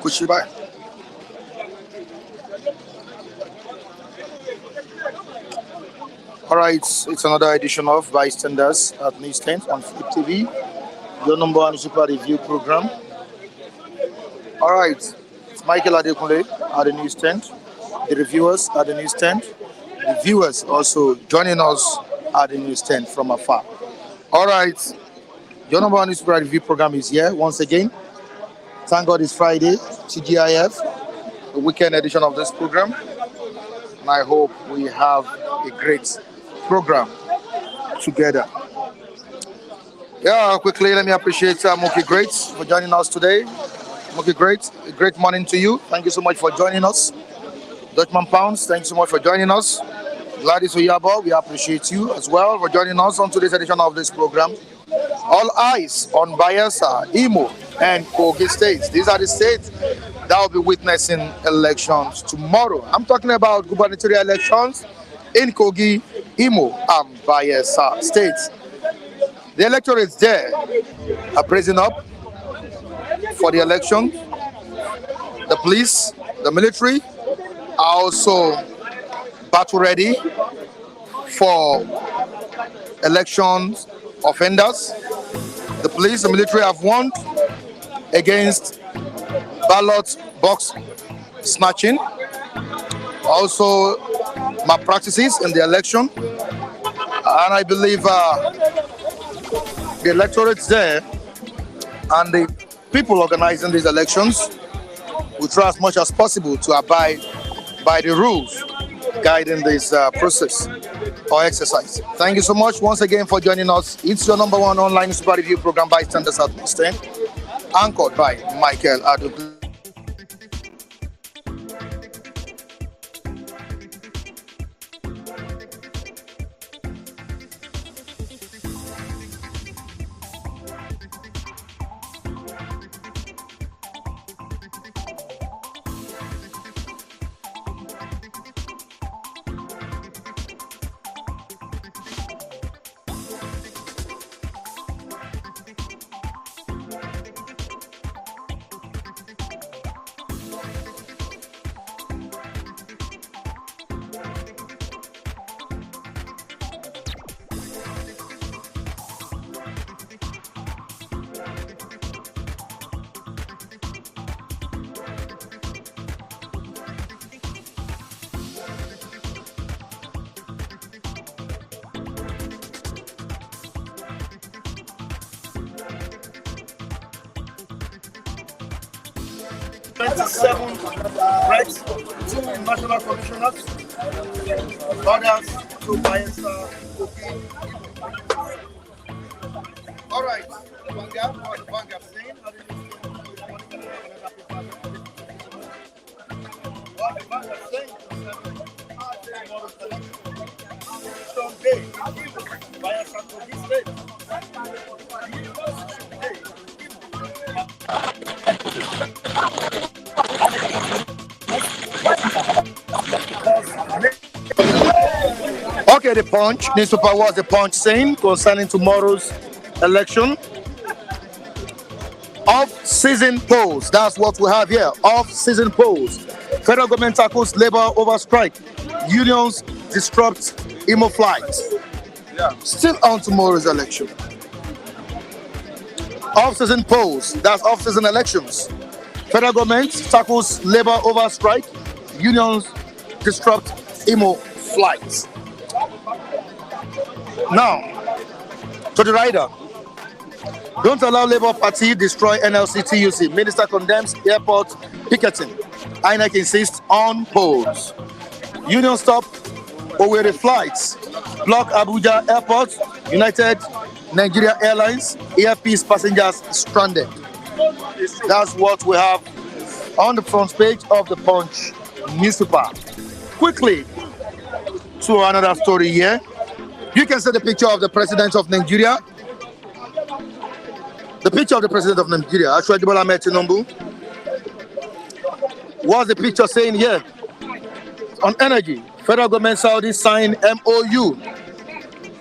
Kushibai. All right, it's another edition of Bystanders at News 10 on Flip TV, your number one super review program. All right, it's Michael Adekunle at the News Tent, the reviewers at the News Tent, the viewers also joining us at the News Tent from afar. All right, your number one super review program is here once again. Thank God it's Friday, TGIF, the weekend edition of this program. And I hope we have a great program together. Yeah, quickly, let me appreciate Mookie Great for joining us today. Mookie Great, a great morning to you. Thank you so much for joining us. Dutchman Pounds, thank you so much for joining us. Gladys Oyabo, we appreciate you as well for joining us on today's edition of this program. All eyes on Bayelsa, Imo, and Kogi states. These are the states that will be witnessing elections tomorrow. I'm talking about gubernatorial elections in Kogi, Imo, and Bayelsa states. The electorates there are praising up for the election. The police, the military are also battle ready for elections offenders. The police, the military have warned against ballot box snatching, also malpractices in the election. And I believe the electorates there and the people organizing these elections will try as much as possible to abide by the rules guiding this process or exercise. Thank you so much once again for joining us. It's your number one online super review program by Standards at News 10, anchored by Michael Adekunle. 27 reps, 2 national commissioners, others to Bayelsa, Kogi. All right, Vanguard, what the Vanguard saying? What the Vanguard saying? Sunday, Bayelsa, Kogi State. Okay, the Punch newspaper was the Punch saying concerning tomorrow's election. Off-season polls. That's what we have here. Off-season polls. Federal government tackles labor over strike. Unions disrupt Imo flights. Still on tomorrow's election. Off-season polls. That's off-season elections. Federal government tackles labor over strike. Unions disrupt Imo flights. Now, to the rider. Don't allow Labour Party destroy NLC TUC. Minister condemns airport picketing. INEC insists on polls. Union stop Owerri flights. Block Abuja Airport. United Nigeria Airlines. AFP's passengers stranded. That's what we have on the front page of the Punch newspaper. Quickly to another story here. You can see the picture of the president of Nigeria. The picture of the president of Nigeria, Ashwaji Bola Ahmed Tinubu. What's the picture saying here? On energy, federal government Saudi sign MOU.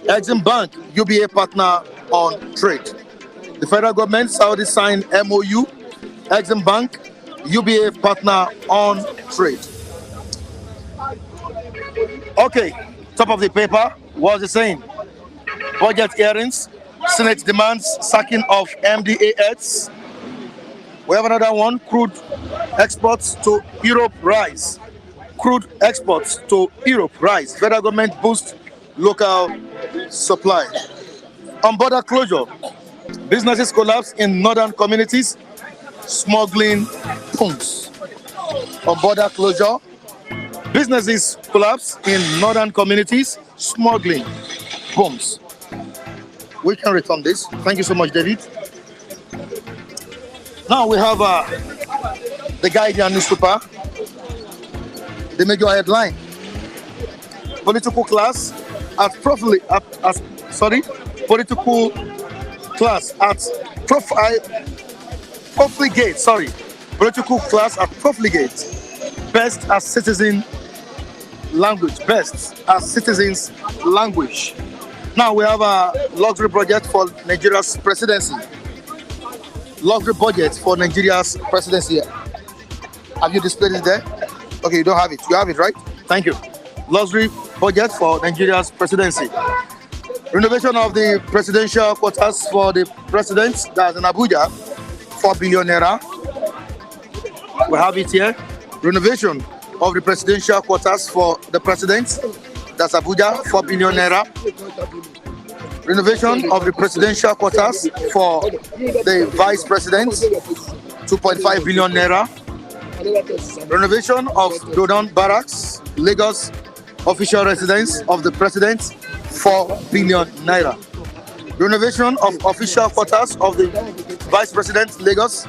Exim Bank, UBA partner on trade. The federal government Saudi sign MOU. Exim Bank, UBA partner on trade. Okay, top of the paper, what's it saying? Budget hearings. Senate demands sacking of MDAS. We have another one. Crude exports to Europe rise. Crude exports to Europe rise. Federal government boosts local supply. On border closure, businesses collapse in northern communities. Smuggling booms. On border closure, businesses collapse in northern communities. Smuggling booms. We can return this. Thank you so much, David. Now we have the Guardian newspaper. The major headline: political class at political class at profligate. Political class at profligate. Best as citizen language. Best as citizens language. Now we have a luxury budget for Nigeria's presidency. Luxury budget for Nigeria's presidency. Have you displayed it there? Okay, you don't have it. You have it, right? Thank you. Luxury budget for Nigeria's presidency. Renovation of the presidential quarters for the president, that's in Abuja, 4 billion naira. We have it here. Renovation of the presidential quarters for the president, that's Abuja, 4 billion naira. Renovation of the presidential quarters for the vice president, 2.5 billion naira. Renovation of Dodon Barracks, Lagos official residence of the president, 4 billion naira. Renovation of official quarters of the vice president, Lagos,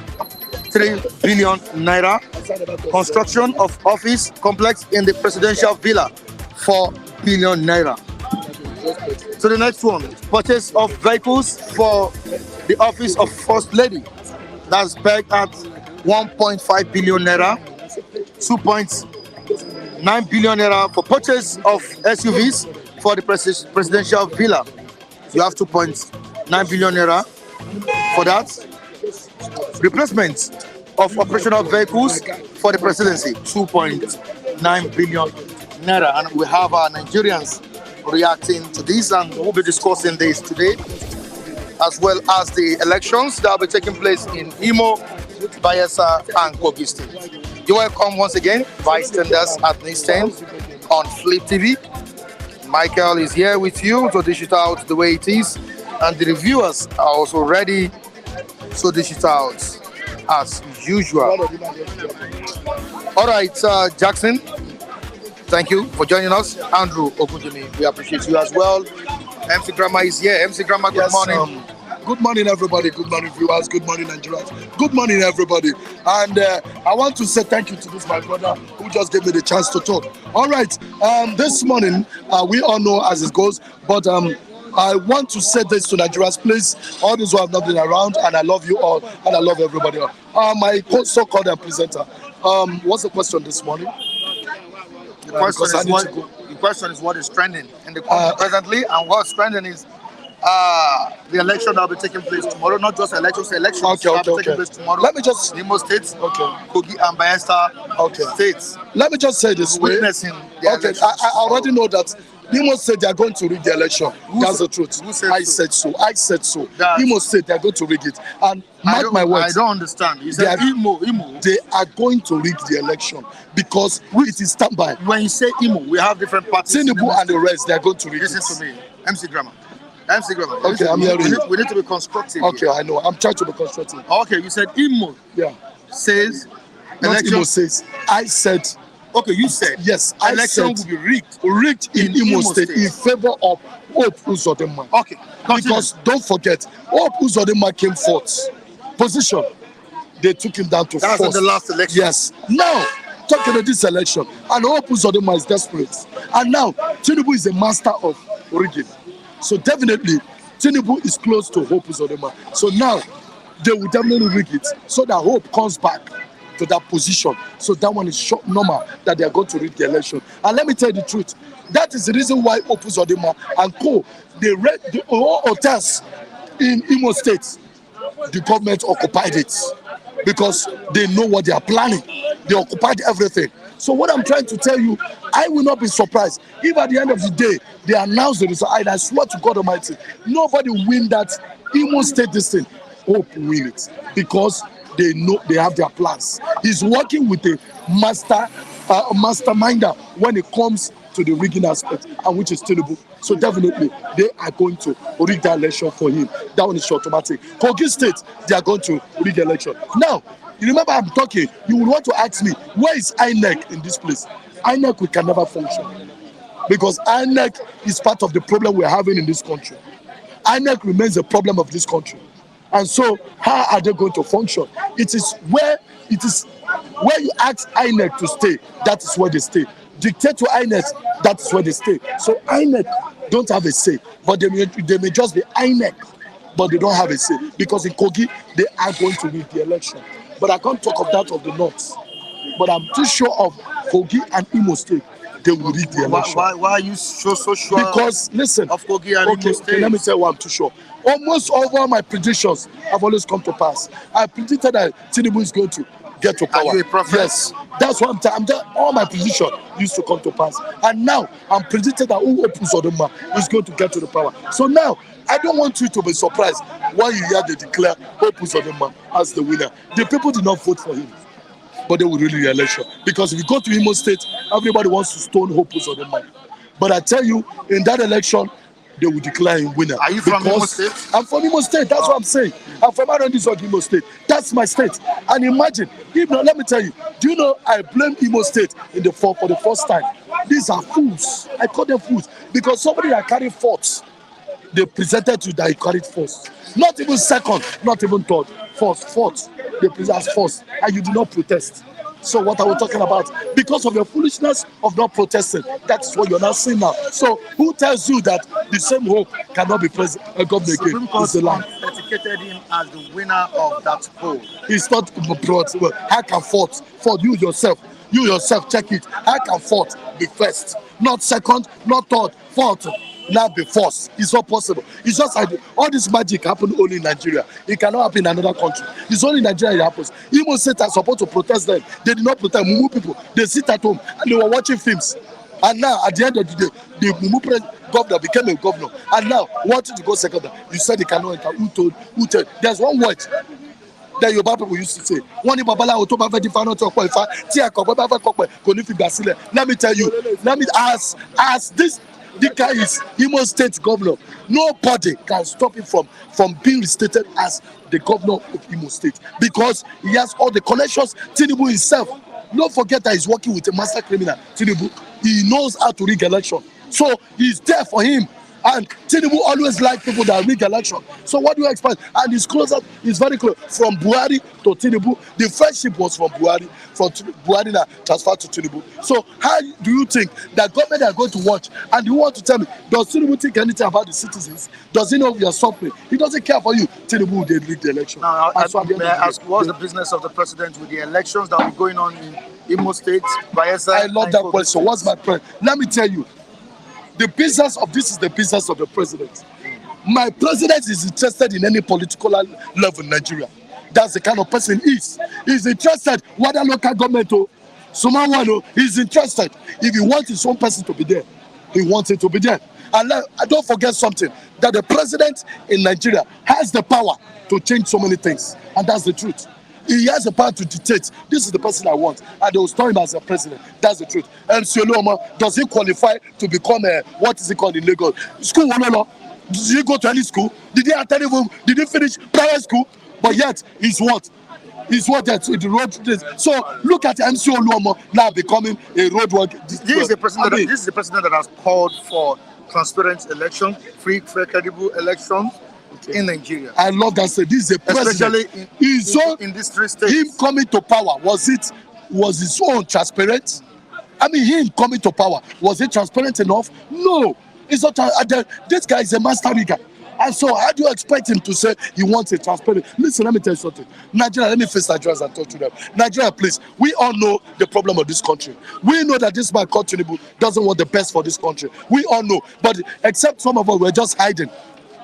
3 billion naira. Construction of office complex in the presidential villa, 4 billion naira. So the next one, purchase of vehicles for the office of First Lady. That's pegged at 1.5 billion naira, 2.9 billion naira for purchase of SUVs for the presidential villa. You have 2.9 billion naira for that. Replacement of operational vehicles for the presidency, 2.9 billion naira. And we have our Nigerians reacting to this, and we'll be discussing this today, as well as the elections that will be taking place in Imo, Bayelsa, and Kogi State. You're welcome once again, bystanders at this stand on Flip TV. Michael is here with you to dish it out the way it is, and the reviewers are also ready to dish it out as usual. All right, Jackson, thank you for joining us. Andrew Ogunjimi, we appreciate you as well. MC Grandma is here. MC Grandma, good Yes, morning. good morning, everybody. Good morning, viewers. Good morning, Nigerians. Good morning, everybody. And I want to say thank you to this my brother who just gave me the chance to talk. All right. This morning, we all know as it goes, but I want to say this to Nigerians, please. All those who have not been around, and I love you all, and I love everybody. My so-called presenter. What's the question this morning? The question Because I is need what to go. the question is what is trending in the country presently, and what's trending is the election that will be taking place tomorrow. Not just elections, elections Okay, that will okay, be taking okay. place tomorrow. Let me just. in Imo State, Okay. Kogi and Bayelsa Okay. states. Let me just say this way. Witnessing the Okay, elections I tomorrow. already know that Imo State they are going to rig the election. That's the truth. Who said I so? said so. I said so. That- Imo State they are going to rig it. And mark my I words, don't understand. You said They are- Imo. they are going to rig the election because it is standby. When you say Imo, we have different parties. in Tinubu Imo and the State. rest they are going to rig Listen it. to me, MC Grammar. MC Grammar. Okay, listen, I'm we, hearing we you. need, we need to be constructive. Okay, Here. I know. I'm trying to be constructive. Okay, you said Imo Yeah. says Not election. Imo State. I said Okay, you said yes. I election said will be rigged. rigged in Imo State in favor of Hope Uzodinma. Okay, continue. Because don't forget, Hope Uzodinma came fourth position. They took him down to That's in first. the last election. Yes. Now, talking of this election, and Hope Uzodinma is desperate. And now, Tinubu is a master of rigging. So definitely, Tinubu is close to Hope Uzodinma. So now, they will definitely rig it so that Hope comes back to that position. So that one is short normal that they are going to rig the election. And let me tell you the truth. That is the reason why Hope Uzodinma and co, they read the all hotels in Imo State. The government occupied it because they know what they are planning. They occupied everything. So what I'm trying to tell you, I will not be surprised if at the end of the day they announce the result. And I swear to God Almighty, nobody will win that Imo State this thing. Hope will win it because they know they have their plans. He's working with a masterminder when it comes to the rigging aspect, and which is Tinubu. So definitely they are going to rig the election for him. That one is automatic. Kogi State, they are going to rig the election. Now, you remember I'm talking, you will want to ask me, where is INEC in this place? INEC we can never function because INEC is part of the problem we're having in this country. INEC remains a problem of this country. And so how are they going to function? It is where you ask INEC to stay, that is where they stay. Dictate to INEC, that is where they stay. So INEC don't have a say, but they may just be INEC, but they don't have a say because in Kogi they are going to win the election. But I can't talk of that of the north. But I'm too sure of Kogi and Imo State. They will rig the election. Why are you so sure? Because listen, of Kogi and Imo State. Okay, let me tell you why I'm too sure. Almost all my predictions have always come to pass. I predicted that Tinubu is going to get to power. Are you a prophet? Yes, that's what I'm telling. All my prediction used to come to pass, and now I'm predicting that who opens Odoma is going to get to the power. So now I don't want you to be surprised when you hear they declare Opus Odoma as the winner. The people did not vote for him, but they will rig the election because if you go to Imo State, everybody wants to stone Opus Odoma. But I tell you, in that election, they will declare him winner. Are you from Imo State? I'm from Imo State. That's what I'm saying. I'm from Arondis Imo State. That's my state. And imagine, let me tell you, do you know I blame Imo State for the first time? These are fools. I call them fools because somebody that carried fourth, they presented to you that he carried first. Not even second, not even third. Fourth. They present as first, and you do not protest. So what are we talking about? Because of your foolishness of not protesting, that's what you're not seeing now. So who tells you that the same hope cannot be governor again? Supreme Court authenticated him as the winner of that poll. It's not broad. Well, how can fourth, you yourself check it. How can fourth be first? Not second, not third, fourth. Now be forced. It's not possible. It's just like all this magic happen only in Nigeria. It cannot happen in another country. It's only in Nigeria it happens. Imo State are supposed to protest them. They did not protest Mumu people. They sit at home and they were watching films. And now at the end of the day, the Mumu governor became a governor. And now wanting to go second. You said he cannot enter. Who told? There's one word that Yoruba people used to say. One in Babalawo to Baba Difano to Okwa Tia Kokwe Baba Kokwe Koni fi gba sílẹ̀. Let me tell you. As this guy is Imo State governor. Nobody can stop him from being restated as the governor of Imo State because he has all the connections. Tinubu himself Don't forget that he's working with a master criminal, Tinubu. He knows how to rig election. So he's there for him. And Tinubu always like people that rig election. So what do you expect? And his closer is very close. From Buhari to Tinubu, the friendship was from Buhari now transferred to Tinubu. So how do you think that government are going to watch? And you want to tell me, does Tinubu think anything about the citizens? Does he know we are suffering? He doesn't care for you. Tinubu did rig the election. Now, may I ask, what's the business of the president with the elections that will be going on in Imo State, Bayelsa? I love that question. What's my point? Let me tell you. The business of this is the business of the president. My president is interested in any political level in Nigeria. That's the kind of person he is. He's interested whether local government or someone he's interested. If he wants his own person to be there, he wants it to be there. And don't forget something, that the president in Nigeria has the power to change so many things. And that's the truth. He has the power to dictate. This is the person I want, and they will store him as a president. That's the truth. MC Oluoma, does he qualify to become a what is it called in Lagos? School no. Did he go to any school? Did he attend even? Did he finish private school? But yet he's what? He's what that the road. So look at MC Oluoma now becoming a road worker. This is the president that has called for transparent election, free, fair, credible election. In Nigeria, I love that. Say this is a president. Especially in these 3 states. Him coming to power, was his own transparent? I mean, him coming to power, was it transparent enough? No, it's not. This guy is a master rigger. And so, how do you expect him to say he wants a transparent? Listen, let me tell you something. Nigeria, let me face Nigerians and talk to them. Nigeria, please, we all know the problem of this country. We know that this man called Tinubu doesn't want the best for this country. We all know, but except some of us, we're just hiding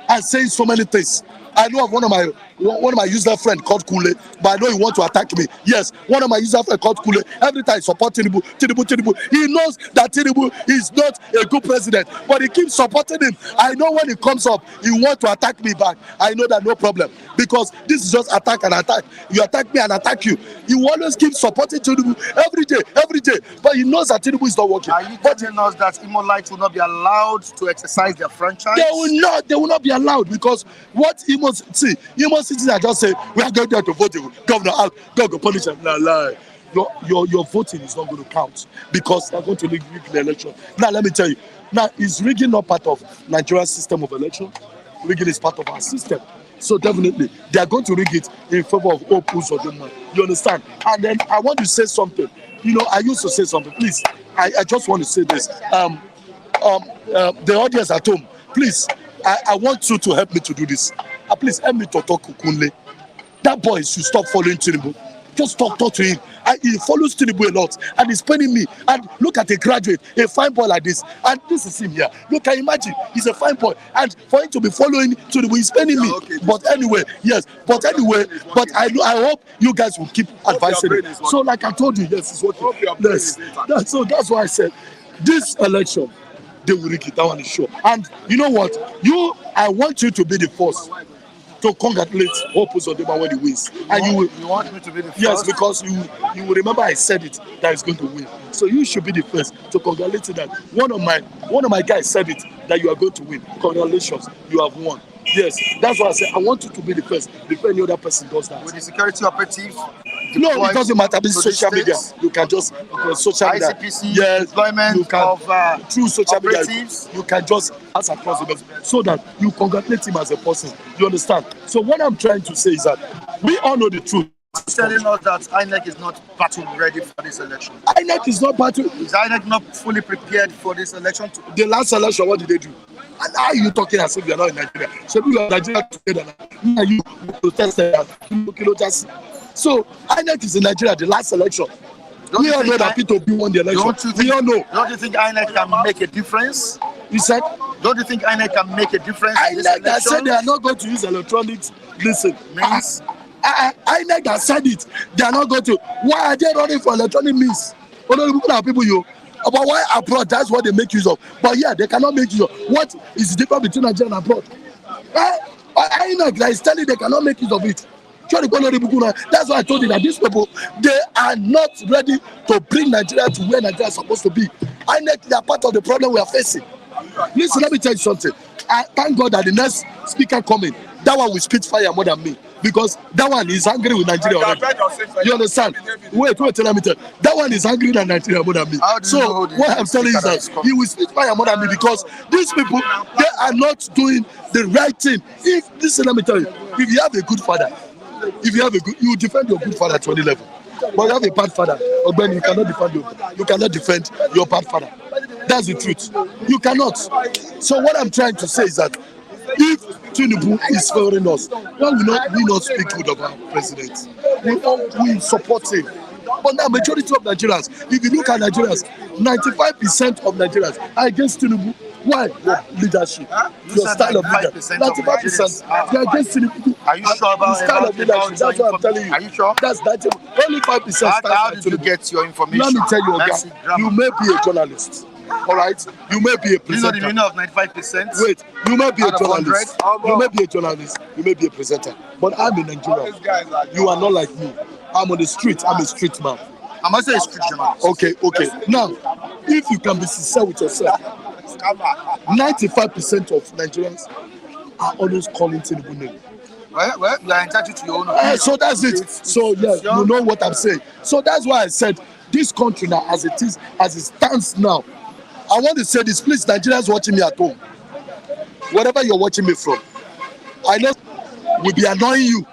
and saying so many things. I know of one of my user friend called Kule, but I know he want to attack me. Yes, one of my user friend called Kule. Every time he support Tinubu. He knows that Tinubu is not a good president, but he keeps supporting him. I know when he comes up, he want to attack me back. I know that no problem, because this is just attack and attack. You attack me and attack you. He always keeps supporting Tinubu every day. But he knows that Tinubu is not working. Are you telling us that Imolites will not be allowed to exercise their franchise? They will not be allowed, because what Imo citizens are just saying, we are going there to vote the governor out, God will punish them. No, lie. Your voting is not going to count, because they're going to rig the election. Now let me tell you, is rigging not part of Nigeria's system of election? Rigging is part of our system. So definitely they are going to rig it in favor of all pools of the man. You understand? And then I want to say something. I used to say something. Please, I just want to say this. The audience at home, please, I want you to help me to do this. Please help me to talk to Kunle. That boy should stop following Tinubu. Just talk to him. He follows Tinubu a lot, and he's paying me. And look at a graduate, a fine boy like this. And this is him here. Look, can you imagine? He's a fine boy. And for him to be following Tinubu, he's paying me. Okay, but anyway, I hope you guys will keep advising him. So like I told you, yes, it's working. Yes. So that's why I said, this election, they will rig it. That one is sure. And you know what? I want you to be the first to congratulate Opus Odema when he wins. And you want me to be the first? Yes, because you will remember I said it, that he's going to win. So you should be the first to congratulate that. One of my guys said it, that you are going to win. Congratulations, you have won. Yes, that's why I said I want you to be the first before any other person does that. With the security operatives? No, it doesn't matter. This social media. You can just social media. ICPC, yes, deployment you can, of through social operatives. Media. You can just ask across the board so that you congratulate him as a person. You understand? So what I'm trying to say is that we all know the truth. Telling us that INEC is not battle ready for this election. INEC is not battle. Is INEC not fully prepared for this election? The last election, what did they do? And now you talking as if you are not in Nigeria. So we are Nigeria together now. You protested. So INEC is in Nigeria. The last election. We all know that Peter Obi won the election. We all know. Don't you think INEC can make a difference? You said? Don't you think INEC can make a difference? INEC that said they are not going to use electronics. Listen. Means? INEC that said it. They are not going to. Why are they running for electronic means? People you. But why abroad? That's what they make use of. But yeah, they cannot make use of. What is the difference between Nigeria and abroad? INEC that is telling they cannot make use of it. That's why I told you that these people, they are not ready to bring Nigeria to where Nigeria is supposed to be. INEC, they are part of the problem we are facing. Listen, let me tell you something. I thank God that the next speaker coming, that one will spit fire more than me. because that one is angry with Nigeria already. You understand? Wait, let me tell you. That one is angry than Nigeria more than me. So what I'm telling you is that he will speak by more than me because these people, they are not doing the right thing. If listen, let me tell you, if you have a good father, you defend your good father to any level. But you have a bad father, or then you cannot defend your bad father. That's the truth. You cannot. So what I'm trying to say is that if Tinubu is favoring us, why will we not speak good of our president? We support him. But now, majority of Nigerians, if you look at Nigerians, 95% of Nigerians are against Tinubu. Why? Your leadership, your style of leadership. 95%. They are against Tinubu. Are you sure about the style of leadership? That's what I'm telling you. Are you sure? That's 90. Only 5%. How did you get your information? Let me tell you, Oga, you may be a journalist. All right, you may be a presenter. You know the meaning of 95%? Wait, you may be a journalist. You may be a journalist. You may be a presenter. But I'm in Nigeria. You are not like me. I'm on the street. I'm a street man. I'm also a street journalist. Okay. Now, if you can be sincere with yourself, 95% of Nigerians are always calling Tinubu name. Well, you are entitled to your own opinion. So that's it. So yeah, you know what I'm saying. So that's why I said this country now, as it is, as it stands now. I want to say this, please, Nigerians watching me at home, wherever you're watching me from, I know will be annoying you.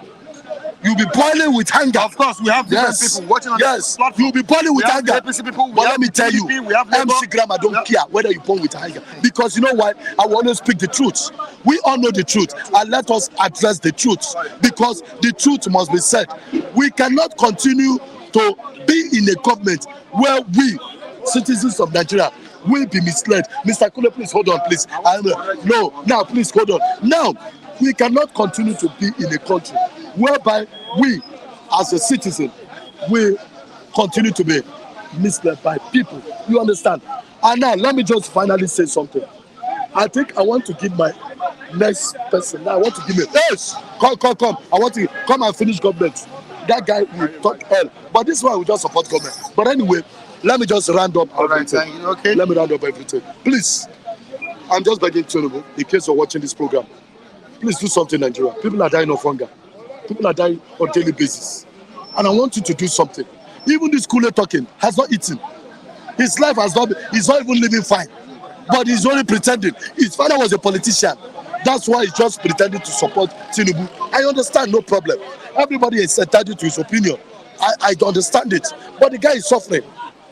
You'll be boiling with anger. Of course, we have different people watching on this platform. You'll be boiling with anger. People, but let me tell you, MC Gram, I don't care whether you burn with anger. Because you know why? I will always speak the truth. We all know the truth. And let us address the truth. Because the truth must be said. We cannot continue to be in a government where we, citizens of Nigeria, will be misled. Mr. Kule, please hold on, please. Now, please hold on. Now, we cannot continue to be in a country whereby we, as a citizen, will continue to be misled by people. You understand? And now, let me just finally say something. I think I want to give my next person. Now, I want to give him. Yes! Come. I want to come and finish government. That guy will talk hell. But this one will just support government. But anyway, let me just round up everything. Right, okay. Let me round up everything. Please, I'm just begging Tinubu, in case you're watching this program, please do something, Nigeria. People are dying of hunger. People are dying on a daily basis. And I want you to do something. Even this Kule talking has not eaten. His life has not been, he's not even living fine. But he's only pretending. His father was a politician. That's why he's just pretending to support Tinubu. I understand, no problem. Everybody is entitled to his opinion. I understand it. But the guy is suffering.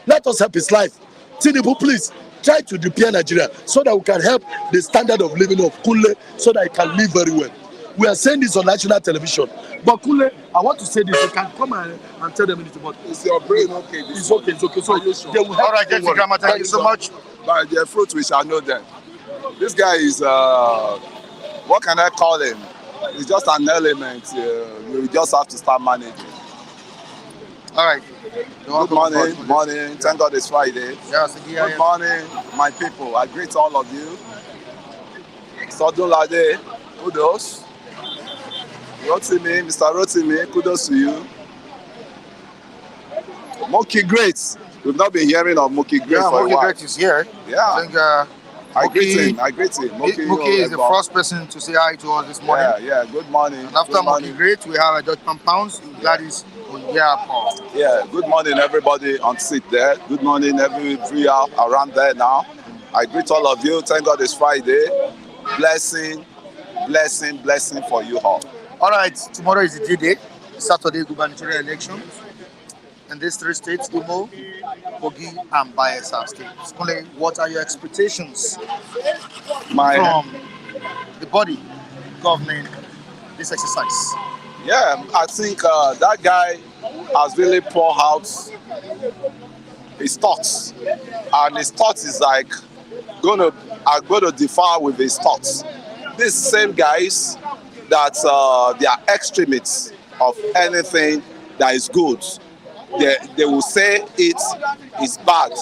Let us help his life. Tinubu, please, try to repair Nigeria so that we can help the standard of living of Kule so that he can live very well. We are saying this on national television. But Kule, I want to say this. You can come and tell them anything about it. Is your brain okay? It's okay. So they will help. All right, thank you so much. By their fruit we shall know them. This guy is, what can I call him? He's just an element. You just have to start managing. All right. Good morning. Thank God it's Friday. Good morning, my people. I greet all of you. Sodunlade, kudos. Rotimi, Mr. Rotimi, kudos to you. Monkey Greats. We've not been hearing of Monkey Greats for a while. Monkey Greats is here. Yeah. I think, I greet him. Mookie is the first person to say hi to us this morning. Yeah. Good morning. And after Monkey Greats, we have a Judgment Pounds. Gladys. Yeah, good morning everybody on seat there. Good morning everybody around there now. I greet all of you. Thank God it's Friday. Blessing for you all. All right, tomorrow is the D-Day, Saturday gubernatorial election. In these three states, Imo, Kogi, and Bayelsa states. What are your expectations from the body governing this exercise? Yeah, I think that guy has really poured out his thoughts, and his thoughts is like going to differ with his thoughts. These same guys that they are extremists of anything that is good, they will say it is bad.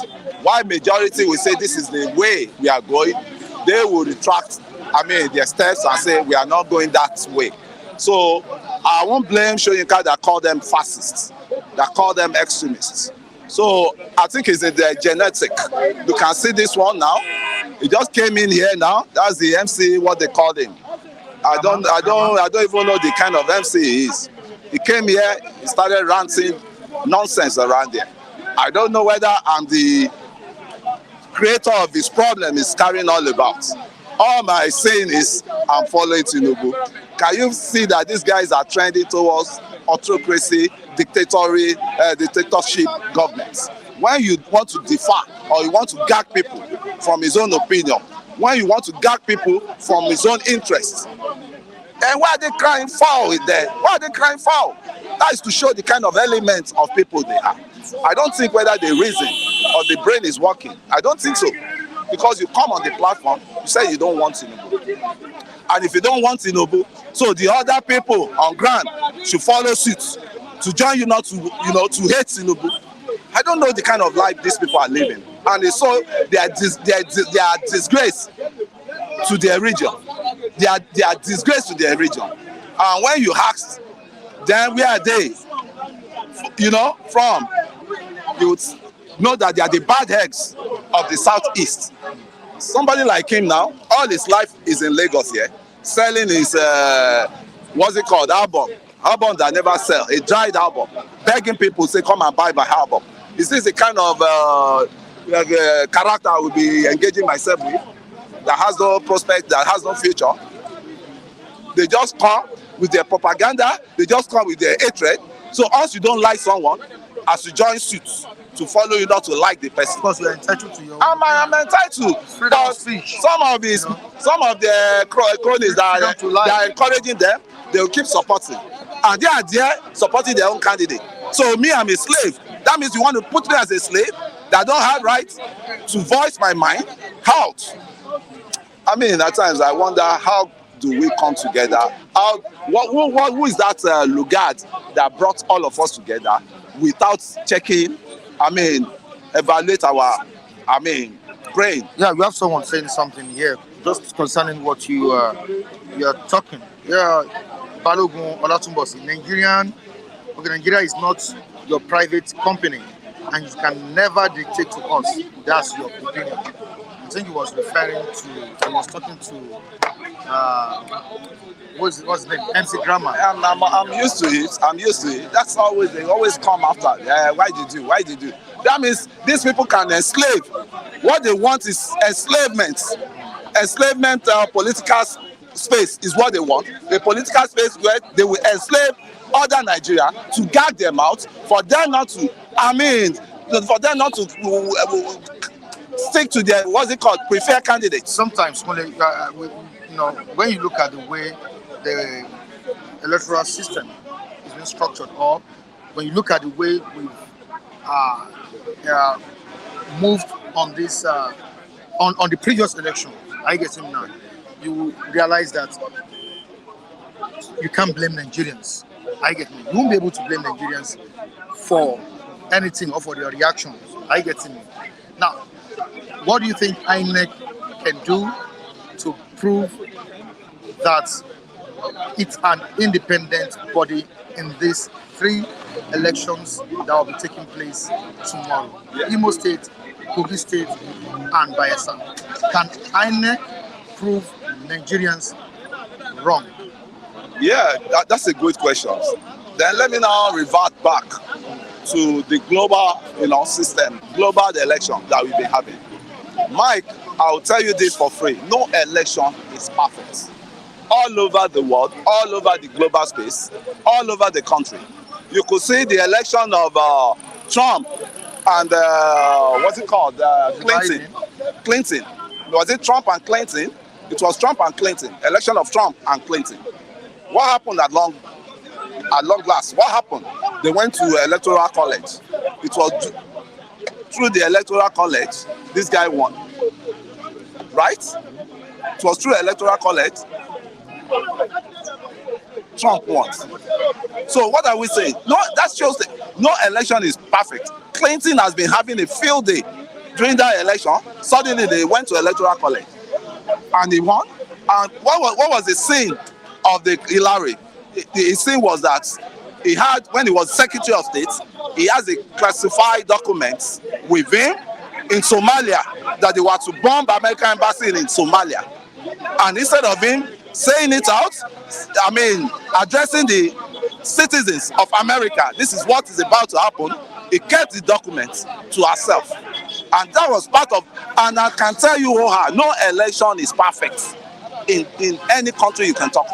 While majority will say this is the way we are going, they will retract their steps and say we are not going that way. So I won't blame Soyinka that call them fascists, that call them extremists. So I think it's in their genetic. You can see this one now. He just came in here now. That's the MC, what they call him. I don't even know the kind of MC he is. He came here, he started ranting nonsense around there. I don't know whether I'm the creator of this problem is carrying all about. All my saying is I'm following Tinubu. Can you see that these guys are trending towards autocracy, dictatorship governments? When you want to differ or you want to gag people from his own opinion, when you want to gag people from his own interests, then why are they crying foul with that? Why are they crying foul? That is to show the kind of elements of people they are. I don't think whether the reason or the brain is working. I don't think so. Because you come on the platform, you say you don't want Tinubu. And if you don't want Tinubu, so the other people on ground should follow suit to join you not to, to hate Tinubu. I don't know the kind of life these people are living. And so they are disgrace to their region. They are disgrace to their region. And when you ask them where are they, from, you would know that they are the bad eggs of the southeast. Somebody like him now, all his life is in Lagos here, selling his album that never sell, a dried album, begging people say come and buy my album. Is this the kind of character I will be engaging myself with, that has no prospect, that has no future? They just come with their propaganda, they just come with their hatred. So once you don't like someone, as you join suits to follow you not to like the person. Of course, you're entitled to your I'm entitled. freedom of speech. Some of the cronies that are encouraging them, they will keep supporting. And they are there supporting their own candidate. So me, I'm a slave. That means you want to put me as a slave that I don't have right to voice my mind out. I mean, at times I wonder how do we come together? Who is that Lugard that brought all of us together without checking, evaluate our, brain? Yeah, we have someone saying something here, just concerning what you are talking. Yeah, Balogun Olatunbosi, Nigeria is not your private company, and you can never dictate to us. That's your opinion. I think he was talking to, what's his name? MC Grammar. I'm used to it. That's always, they always come after. Why did you? That means these people can enslave. What they want is enslavement. Enslavement, political space is what they want. A political space where they will enslave other Nigeria to gag them out, for them not to, stick to their, preferred candidates. Sometimes when you look at the way the electoral system is being structured, or when you look at the way we've moved on this on the previous election, I get him now. You realize that you can't blame Nigerians. I get me. You won't be able to blame Nigerians for anything or for their reactions. I get me. Now, what do you think INEC can do to prove that it's an independent body in these 3 elections that will be taking place tomorrow? Imo State, Kogi State, and Bayelsa. Can INEC prove Nigerians wrong? Yeah, that's a good question. Then let me now revert back to the global, system, global election that we've been having. Mike, I'll tell you this for free. No election is perfect. All over the world, all over the global space, all over the country. You could see the election of Trump and Clinton. Clinton. Was it Trump and Clinton? It was Trump and Clinton. Election of Trump and Clinton. What happened at long last? What happened? They went to electoral college. It was through the electoral college this guy won. Right? It was through electoral college Trump won. So what are we saying? No, that shows that no election is perfect. Clinton has been having a field day during that election. Suddenly they went to electoral college and he won. And what was the scene of the Hillary? The scene was that he had, when he was Secretary of State, he has a classified documents with him in Somalia that they were to bomb American embassy in Somalia. And instead of him saying it out, I mean, addressing the citizens of America. This is what is about to happen. He kept the documents to herself. And that was part of, and I can tell you, no election is perfect in any country you can talk.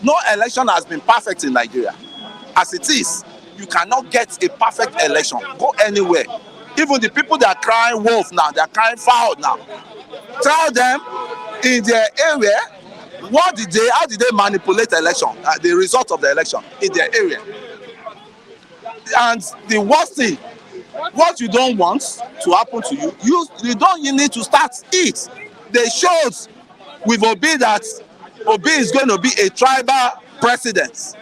No election has been perfect in Nigeria. As it is, you cannot get a perfect election. Go anywhere. Even the people that are crying wolf now, they are crying foul now. Tell them in their area, how did they manipulate the election, the result of the election in their area. And the worst thing, what you don't want to happen to you, you need to start it. They showed with Obi that Obi is going to be a tribal president.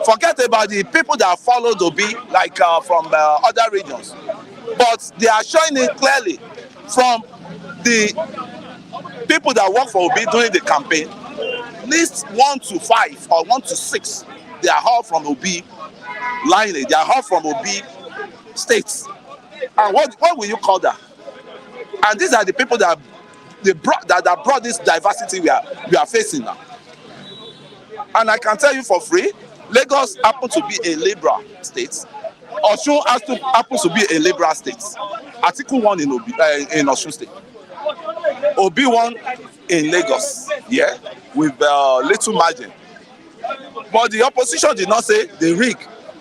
Forget about the people that followed Obi, like from other regions. But they are showing it clearly from the people that work for Obi during the campaign. List 1 to 5 or 1 to 6, they are all from Obi lineage. They are all from Obi states. And what will you call that? And these are the people that brought this diversity we are facing now. And I can tell you for free, Lagos happens to be a liberal state. Osun happens to be a liberal state. Atiku won in Osun State. Obi won in Lagos, yeah, with little margin. But the opposition did not say they rig.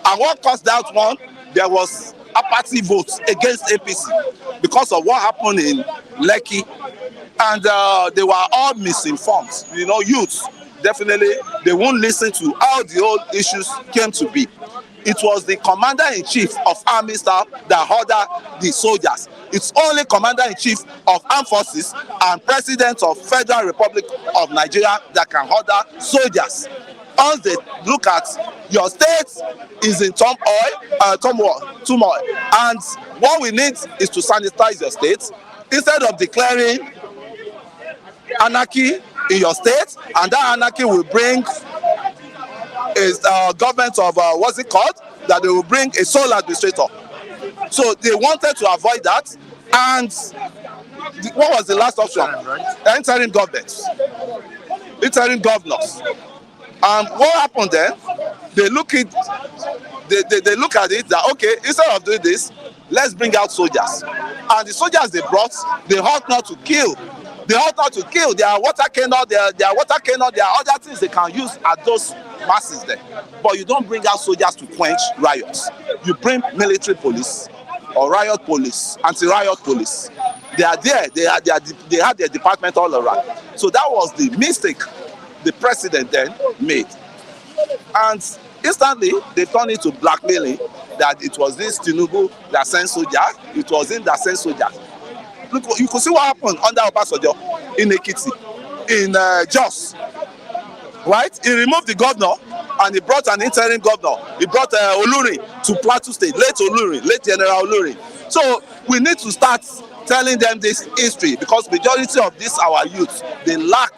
And what caused that one? There was apathy votes against APC because of what happened in Lekki. And they were all misinformed. Youths, definitely, they won't listen to how the old issues came to be. It was the commander-in-chief of army staff that ordered the soldiers. It's only commander-in-chief of armed forces and president of Federal Republic of Nigeria that can order soldiers. Once they look at your state is in turmoil, and what we need is to sanitize your state instead of declaring anarchy in your state, and that anarchy will bring a government of what's it called, that they will bring a sole administrator. So they wanted to avoid that. And what was the last option? Interim governments, interim governors. And what happened then? They look at it that, okay, instead of doing this, let's bring out soldiers. And the soldiers they brought, they ought not to kill. They ought not to kill. There are water cannon, there are other things they can use at those masses there. But you don't bring out soldiers to quench riots. You bring military police or riot police, anti-riot police. They are there. They have their department all around. So that was the mistake the president then made. And instantly they turned it to blackmailing, that it was this Tinubu that sent soldiers, it was him that sent soldiers. Look, you could see what happened under Obasanjo in Ekiti, in Jos, right? He removed the governor and he brought an interim governor. He brought Oluri to Plateau State, late General Oluri. So we need to start telling them this history, because majority of this our youth, they lack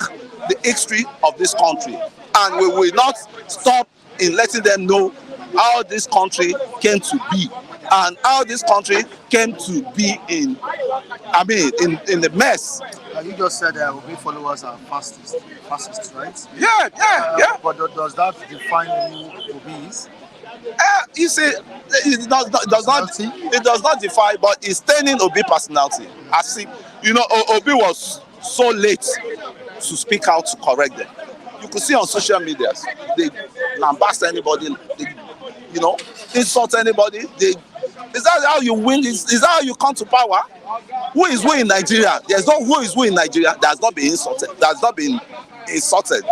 the history of this country, and we will not stop in letting them know how this country came to be and how this country came to be in the mess. You just said Obi followers are fascists, right? Yeah. But does that define who Obi is? You see, it does not define, but it's staining Obi personality. As if, Obi was so late to speak out to correct them. You could see on social media, they lambast anybody, they, insult anybody. Is that how you win? Is that how you come to power? Who is who in Nigeria? There's no who is who in Nigeria that has not been insulted. That has not been insulted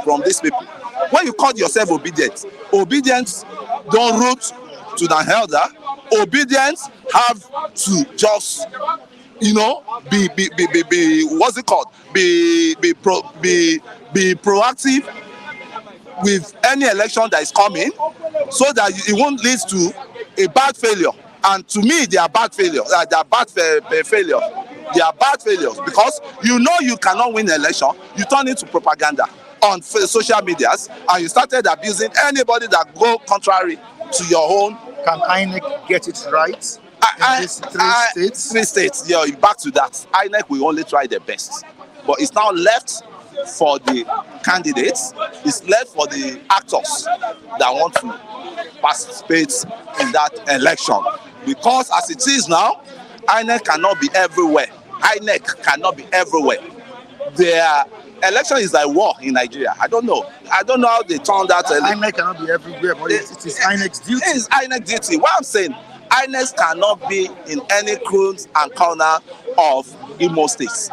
from these people. When you call yourself obedient don't root to the elder. Obedient have to just be what's it called? Be proactive with any election that is coming, so that it won't lead to a bad failure. And to me, they are bad failures. They are bad failures. They are bad failures because you cannot win an election. You turn into propaganda on social medias, and you started abusing anybody that go contrary to your own. Can INEC get it right? In these three states? 3 states. Yeah, back to that. INEC will only try their best. but it's now left for the candidates, it's left for the actors that want to participate in that election. Because as it is now, INEC cannot be everywhere. INEC cannot be everywhere. Their election is like war in Nigeria. I don't know how they turn that. INEC cannot be everywhere, but it is INEC's duty. It is INEC duty. What I'm saying, INEC cannot be in any crooks and corner of Imo State.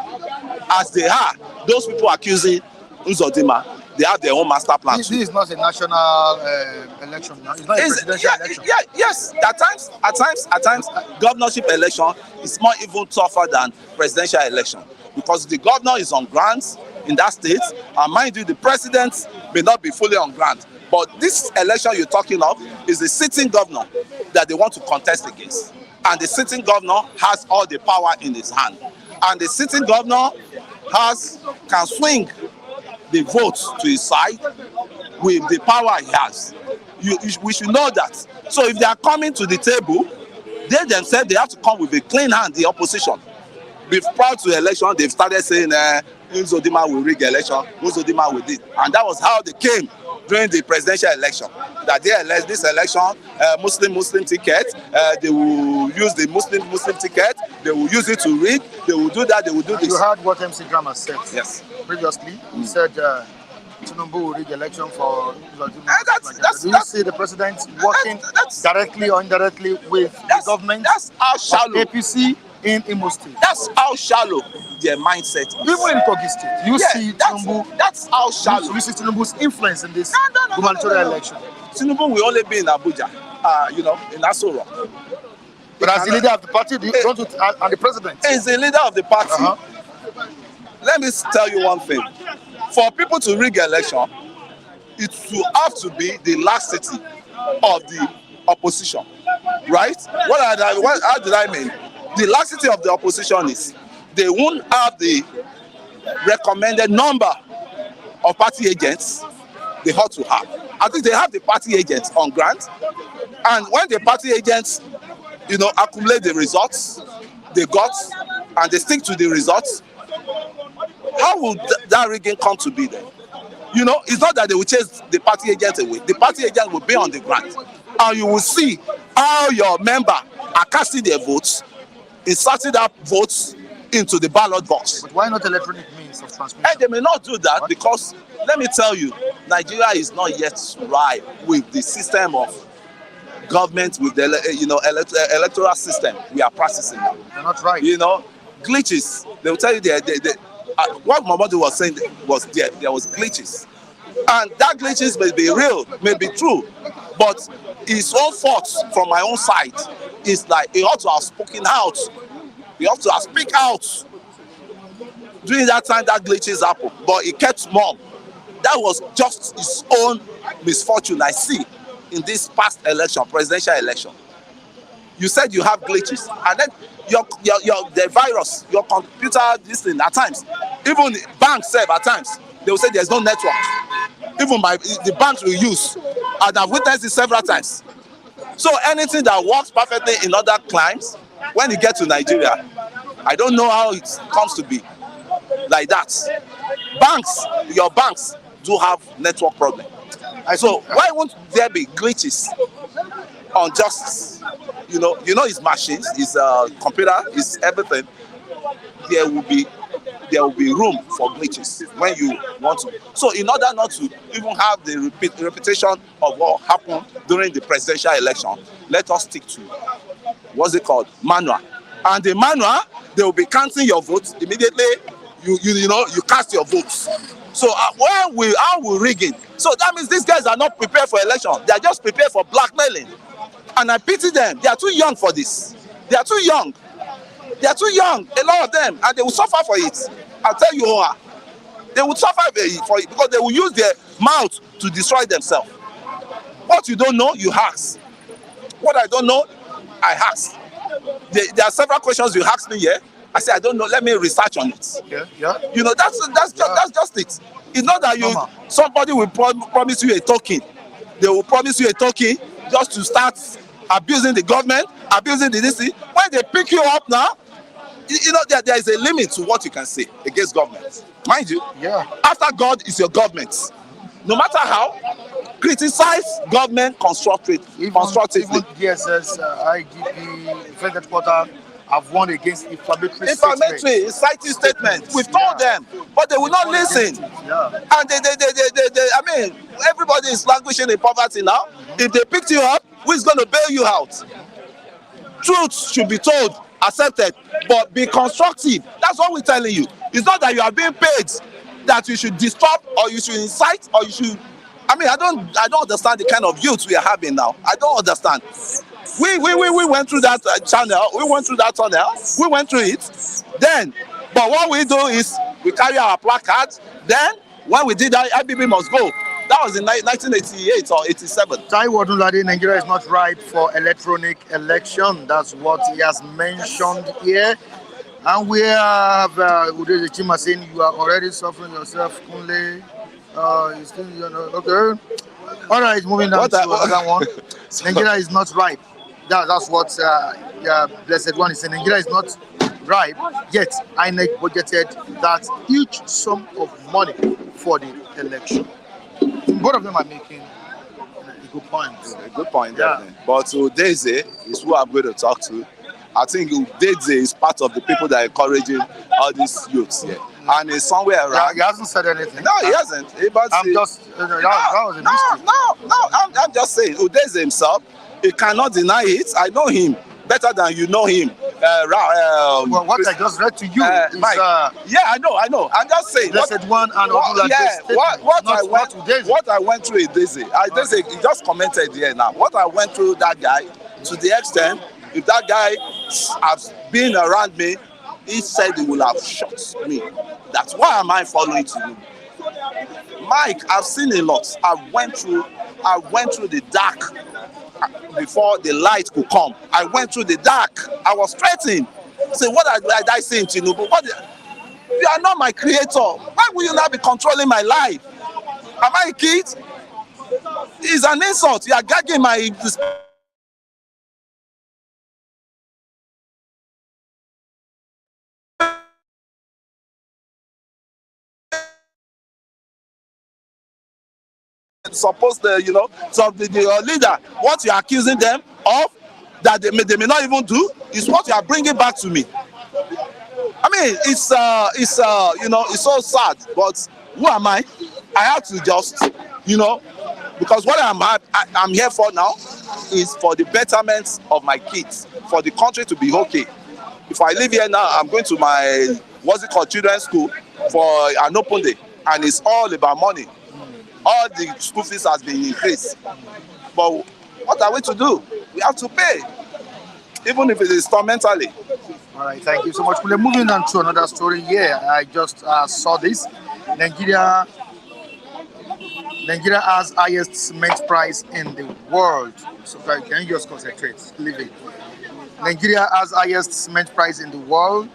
As they are, those people accusing Uzodinma, they have their own master plan. This is not a national election now. It's not a presidential election. Yes. At times, governorship election is more even tougher than presidential election because the governor is on grants in that state, and mind you, the president may not be fully on grant. But this election you're talking of is the sitting governor that they want to contest against, and the sitting governor has all the power in his hand, and the sitting governor can swing the votes to his side with the power he has. We should know that. So if they are coming to the table, they themselves, they have to come with a clean hand, the opposition. Prior to the election, they've started saying, Uzodinma will rig election, Uzodinma will do. And that was how they came during the presidential election. That this election, Muslim ticket, they will use the Muslim ticket, they will use it to rig, they will do that, they will do this. You heard what MC Grama said. Yes. Previously, he said Tinubu will rig election for Uzodinma. Do you see the president working directly or indirectly with the government that's how shallow. APC in Imo State? That's how shallow their mindset is. Even in Kogi State, you see Tinubu. That's how shallow. You see Tinubu's influence in this gubernatorial election. Tinubu will only be in Abuja, in Aso Rock. But as the leader of the party, and the president. He's the leader of the party. Let me tell you one thing. For people to rig election, it will have to be the laxity of the opposition, right? How did I mean? The laxity of the opposition is they won't have the recommended number of party agents they ought to have. I think they have the party agents on grant, and when the party agents, accumulate the results they got and they stick to the results, how will that rigging come to be then? It's not that they will chase the party agents away. The party agents will be on the grant, and you will see how your member are casting their votes, inserting that votes into the ballot box. But why not electronic means of transmission? And they may not do that because, let me tell you, Nigeria is not yet right with the system of government, with the electoral system we are practicing now. They're not right. Glitches. They will tell you what Momodu was saying was there was glitches, and that glitches may be real, may be true, but his own fault from my own side is like he ought to have spoken out. He ought to have speak out during that time that glitches happened, but he kept mum. That was just his own misfortune. I see in this past election, presidential election. You said you have glitches, and then the virus, your computer, this thing at times, even banks serve at times, they will say there's no network. Even the banks we use, and I've witnessed it several times. So anything that works perfectly in other climes, when you get to Nigeria, I don't know how it comes to be like that. Your banks do have network problem. So why won't there be glitches on just, his machines, his computer, his everything? There will be room for glitches when you want to. So in order not to even have the repetition of what happened during the presidential election, let us stick to manual. And the manual, they will be counting your votes immediately. You cast your votes. So how we rigging? So that means these guys are not prepared for election. They are just prepared for blackmailing. And I pity them. They are too young for this. They are too young. A lot of them, and they will suffer for it. I'll tell you who are. They will suffer for it because they will use their mouth to destroy themselves. What you don't know, you ask. What I don't know, I ask. There are several questions you asked me here. I say I don't know. Let me research on it. Yeah. That's just it. It's not that somebody will promise you a token. They will promise you a token just to start abusing the government, abusing the DC. When they pick you up now, you know, there is a limit to what you can say against government. Mind you, Yeah. after God is your government. No matter how, criticize government constructively. Even DSS, IGP, Defense Headquarters have warned against inflammatory Inflammatory, inciting statements. We've told them, but they will not listen. Yeah. And I mean, everybody is languishing in poverty now. If they picked you up, who is going to bail you out? Truth should be told, accepted, but be constructive. That's what we're telling you. It's not that you are being paid that you should disturb or you should incite or you should. I mean, I don't understand the kind of youth we are having now. I don't understand. We went through that channel. We went through that tunnel. We went through it. Then, but what we do is we carry our placards. Then, when we did that, IBB must go. That was in 1988 or 87. Taiwo Odunlade, Nigeria is not ripe for electronic election. That's what he has mentioned here. And we have Udeze Chima saying you are already suffering yourself, Kunle. You still, okay. All right, moving on to another one. Nigeria is not ripe. That's what Blessed One is saying. Nigeria is not ripe, yet INEC budgeted that huge sum of money for the election. Both of them are making a good point. A good point, definitely. But Udeze is who I'm going to talk to. I think Udeze is part of the people that are encouraging all these youths here. And he's somewhere around. Yeah, he hasn't said anything. No, he hasn't. I'm just, that was a mistake. I'm just saying, Udeze himself, he cannot deny it. I know him better than you know him. Well, what I just read to you is... Mike, yeah, I know. I'm just saying. Blessed One and what I went through with Udeze. Udeze, he just commented here now. What I went through that guy, to the extent, if that guy has been around me, he said he will have shot me. That's why am I following to you? Mike, I've seen a lot. I went through the dark before the light could come. I went through the dark. I was threatened. Say, what did I say in Tinubu? You are not my creator. Why will you not be controlling my life? Am I a kid? It's an insult. You are gagging my... Supposed to, so the leader, what you are accusing them of that they may not even do is what you are bringing back to me. I mean, it's so sad, but who am I? I have to just, because what I'm here for now is for the betterment of my kids, for the country to be okay. If I live here now, I'm going to my, children's school for an open day, and it's all about money. All the school fees has been increased. But what are we to do? We have to pay, even if it is instrumentally. All right, thank you so much. We're moving on to another story here. I just saw this. Nigeria has highest cement price in the world. So can you just concentrate? Leave it. Nigeria has highest cement price in the world,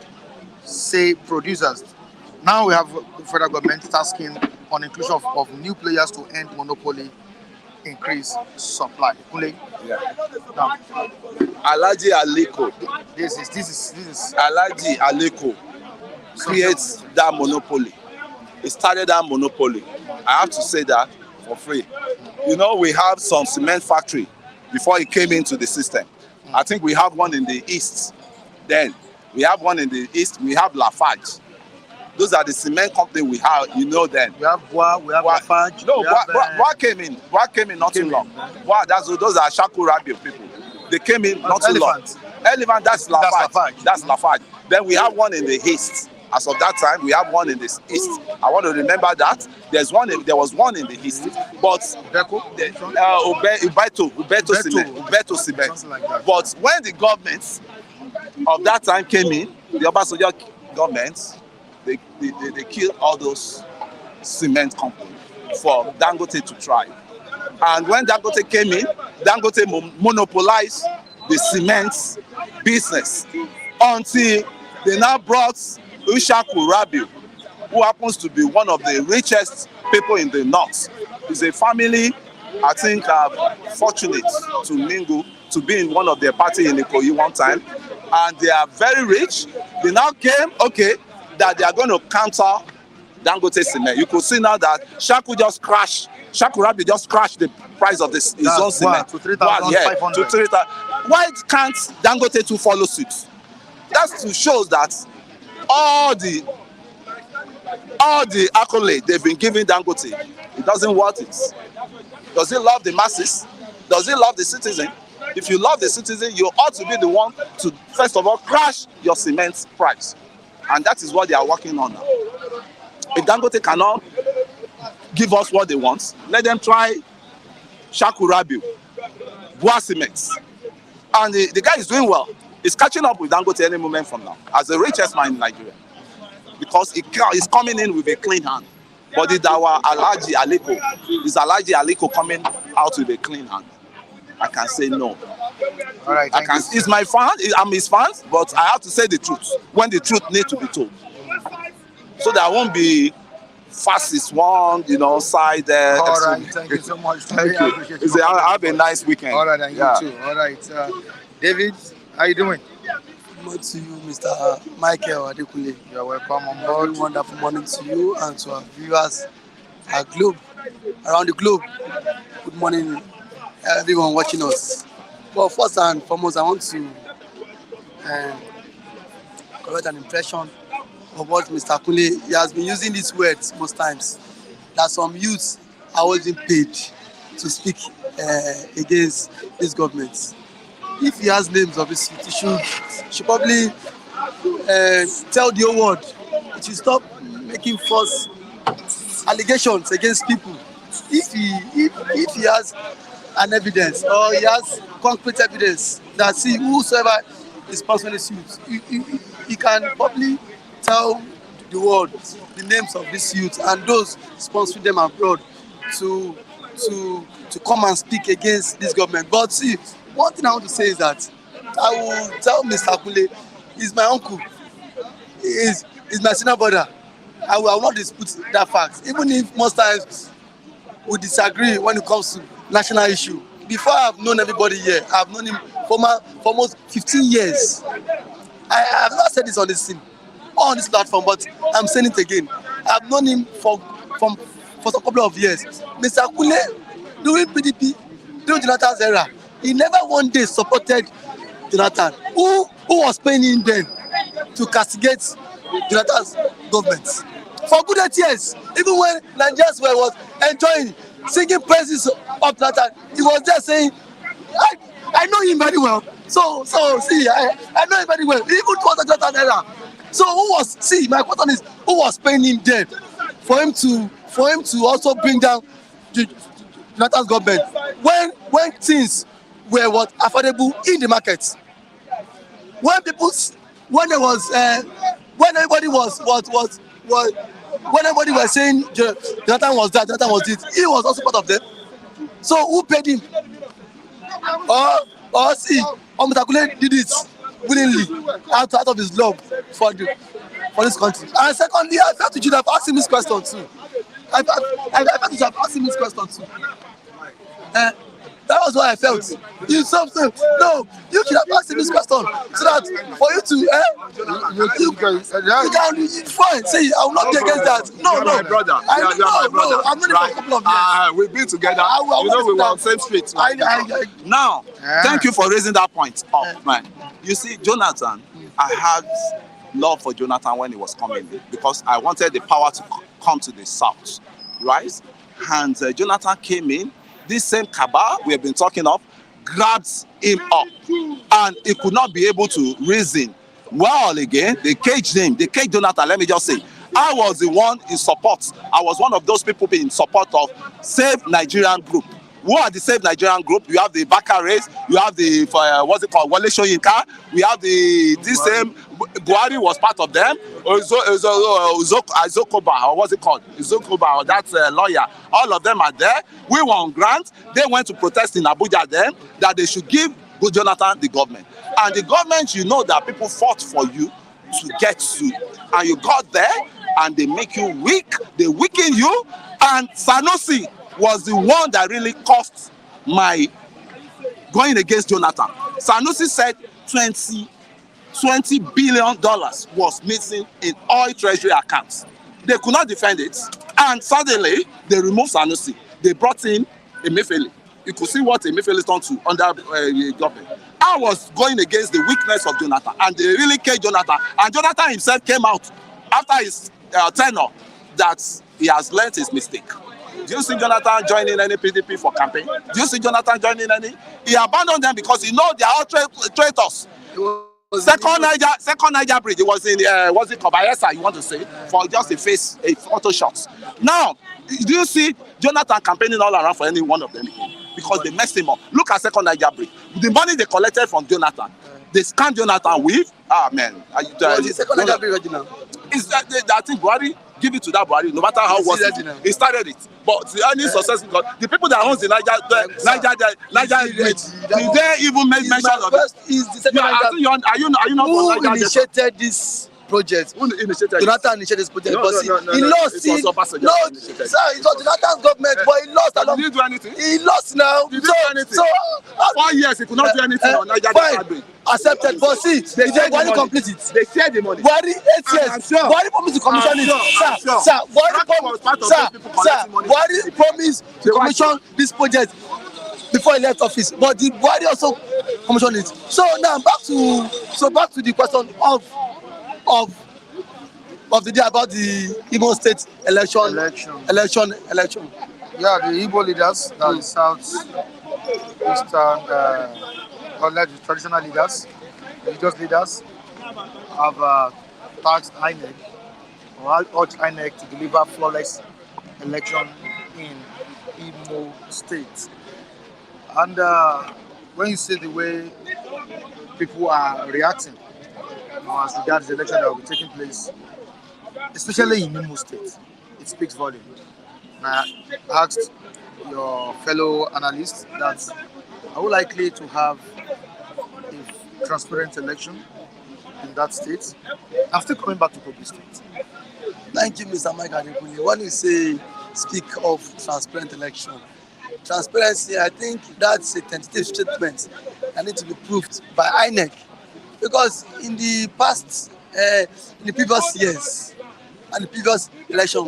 say producers. Now we have the federal government tasking on inclusion of new players to end monopoly, increase supply. Yeah. Now, Alhaji Aliko. This is Alhaji Aliko creates that monopoly. He started that monopoly. I have to say that for free. We have some cement factory before he came into the system. I think we have one in the east. Then we have one in the east. We have Lafarge. Those are the cement company we have, then. We have Bois, we have Lafarge. No, Bois came in. Bois came in not too long. Bois, those are Shaku Rabiu people. They came in not too long. Elephant, that's Lafarge. That's Lafarge. Then we have one in the east. As of that time, we have one in the east. I want to remember that. There was one in the east. But Ubeto Cement. Like But when the government of that time came in, the Obasanjo government, they killed all those cement companies for Dangote to try. And when Dangote came in, Dangote monopolized the cement business until they now brought Ushaku Rabiu, who happens to be one of the richest people in the north. He's a family, I think, fortunate to mingle, to be in one of their party in Kogi one time. And they are very rich. They now came, okay, that they are going to counter Dangote cement. You could see now that Shaku Rabi just crashed the price of his own cement. To 3,500. To 3,000. Why can't Dangote to follow suit? That's to show that all the accolade they've been giving Dangote, it doesn't worth it. Does he love the masses? Does he love the citizen? If you love the citizen, you ought to be the one to, first of all, crash your cement price. And that is what they are working on now. If Dangote cannot give us what they want, let them try Shaku Rabi, Bua Cement. And the guy is doing well. He's catching up with Dangote any moment from now as the richest man in Nigeria. Because he's coming in with a clean hand. But it's our Alhaji Aliko. Is Alhaji Aliko coming out with a clean hand? I can say no. All right, he's my fan. I'm his fan, but I have to say the truth when the truth needs to be told. So that I won't be fastest one, side there. All right, thank you so much. Thank you. Have a nice weekend. All right, and you too. All right. David, how you doing? Good morning to you, Mr. Michael Adekunle. You're welcome on Very board. wonderful morning to you and to our viewers around the globe. Good morning, everyone watching us. Well, first and foremost, I want to correct an impression of what Mr. Kunle, he has been using these words most times, that some youths are always being paid to speak against these governments. If he has names of his youth, he should probably tell the whole world. He should stop making false allegations against people. If he has an evidence or he has concrete evidence that see whosoever is sponsoring this youth, he can probably tell the world the names of these youth and those sponsoring them abroad to come and speak against this government. But see, one thing I want to say is that I will tell Mr. Kunle, he's my uncle, he's my senior brother. I will not dispute that fact, even if most times we disagree when it comes to national issue. Before I've known everybody here, I've known him for almost 15 years. I have not said this on this scene, on this platform, but I'm saying it again. I've known him for a couple of years. Mr. Kunle, during PDP, during Jonathan's era, he never one day supported Jonathan, who was paying him then to castigate Jonathan's government. For good 8 years, even when Nigerians was enjoying, singing praises of Jonathan, he was there saying, I know him very well. So see, I know him very well. Even towards the Jonathan era. So my question is, who was paying him then for him to also bring down Jonathan's government when things were affordable in the market? When everybody was saying Jonathan was that, Jonathan was this, he was also part of them. So who paid him? Or see, Mr. Kunle did it willingly out of his love for this country. And secondly, I felt you should have asked him this question too. I felt you should have asked him this question too. That was what I felt. You should have asked him this question so that for you to you can fine. See, I will not be against that. No, my brother. I'm not for a couple of years. We've been together. We were on the same street. Now, thank you for raising that point up, man. You see, Jonathan, I had love for Jonathan when he was coming in because I wanted the power to come to the south, right? And Jonathan came in. This same cabal we have been talking of grabbed him up and he could not be able to reason well again. They caged him. They caged Jonathan. Let me just say, I was the one in support. I was one of those people in support of Save Nigerian Group. Who are the Save Nigerian Group? You have the Baka race. You have the what's it called? Wale Soyinka. We have this same Buhari was part of them. Izokoba, or what's it called? Izokoba, or that lawyer. All of them are there. We were on grant. They went to protest in Abuja then that they should give Jonathan the government. And the government, you know that people fought for you to get to. And you got there and they make you weak. They weaken you. And Sanusi was the one that really caused my going against Jonathan. Sanusi said $20 billion was missing in oil treasury accounts. They could not defend it, and suddenly they removed Sanusi. They brought in Emefiele. You could see what Emefiele turned to under government. I was going against the weakness of Jonathan, and they really killed Jonathan. And Jonathan himself came out after his tenure that he has learnt his mistake. Do you see Jonathan joining any PDP for campaign? Do you see Jonathan joining any? He abandoned them because he knows they are all traitors. Second Niger bridge. It was in was it Bayelsa? You want to say for just a photo shot. Now, do you see Jonathan campaigning all around for any one of them? Because they messed him up. Look at second Niger bridge. The money they collected from Jonathan, they scammed Jonathan with. Ah man, the second Niger bridge right now. Is that I think Buhari give it to that Buhari, no matter how was it. He started it. But the only success because the people that owns the Niger bridge, did they even make mention of it? Is the second Are you not who initiated this project? Who initiated Jonathan initiated this project. No, he lost. It was Obasanjo No, sir, it was Jonathan's government, but he lost. Did he do anything? He lost now. Did he do anything? 4 years, he could not do anything on Niger bridge. Accepted, but see, Buhari complete it. They shared the money. Buhari 8 years. Sure. Buhari promised to commission it. Sir, Buhari promised to commission this project before he left office, but the Buhari also commissioned it. So now back to the question of the day about the Imo State election. Yeah, the Igbo leaders, that is Southeastern, traditional leaders, religious leaders, have tasked INEC or urged INEC to deliver flawless election in Imo State. And when you see the way people are reacting as regards the election that will be taking place, especially in Imo State, it speaks volume. I asked your fellow analysts that are we likely to have a transparent election in that state? I'm still coming back to Kogi State. Thank you, Mr. Mike Adekule. When you speak of transparent election, transparency, I think that's a tentative statement that needs to be proved by INEC. Because in the past, in the previous years, and the previous election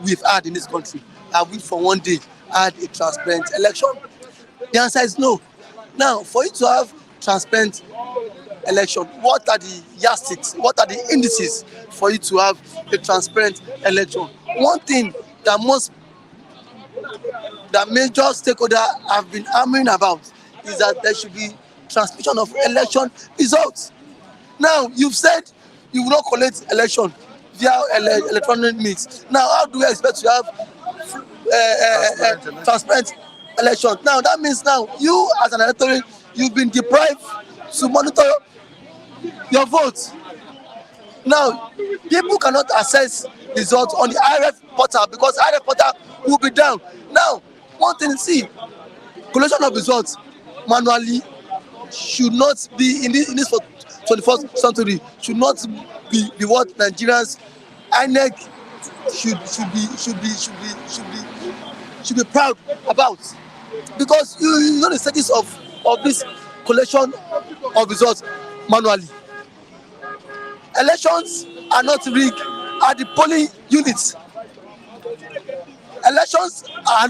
we've had in this country, have we for one day had a transparent election? The answer is no. Now, for you to have transparent election, what are the yardsticks, what are the indices for you to have a transparent election? One thing that major stakeholders have been hammering about is that there should be transmission of election results. Now, you've said you will not collect election via electronic means. Now, how do we expect to have transparent election? Now, that means now you as an electorate, you've been deprived to monitor your vote. Now, people cannot access results on the IRF portal because IRF portal will be down. Now, one thing, see, collation of results manually should not be in this 21st century, should not be what Nigerians INEC should be proud about, because you know the status of this collation of results manually. Elections are not rigged at the polling units. Elections are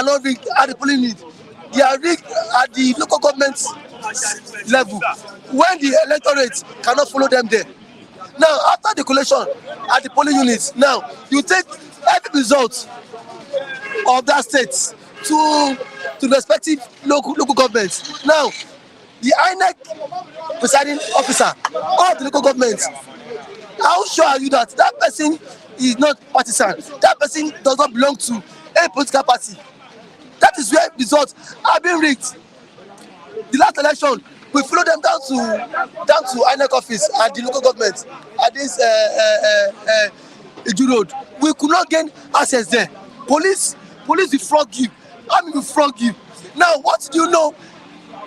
not rigged at the polling unit. They are rigged at the local government level when the electorate cannot follow them there. Now, after the collation at the polling units, now you take every result of that state to the respective local governments. Now, the INEC presiding officer of the local government, how sure are you that that person is not partisan? That person does not belong to a political party. That is where results are being rigged. The last election, we follow them down to INEC office at the local government at this Iju Road. We could not gain access there. Police will flog you. Army will flog you. Now, what do you know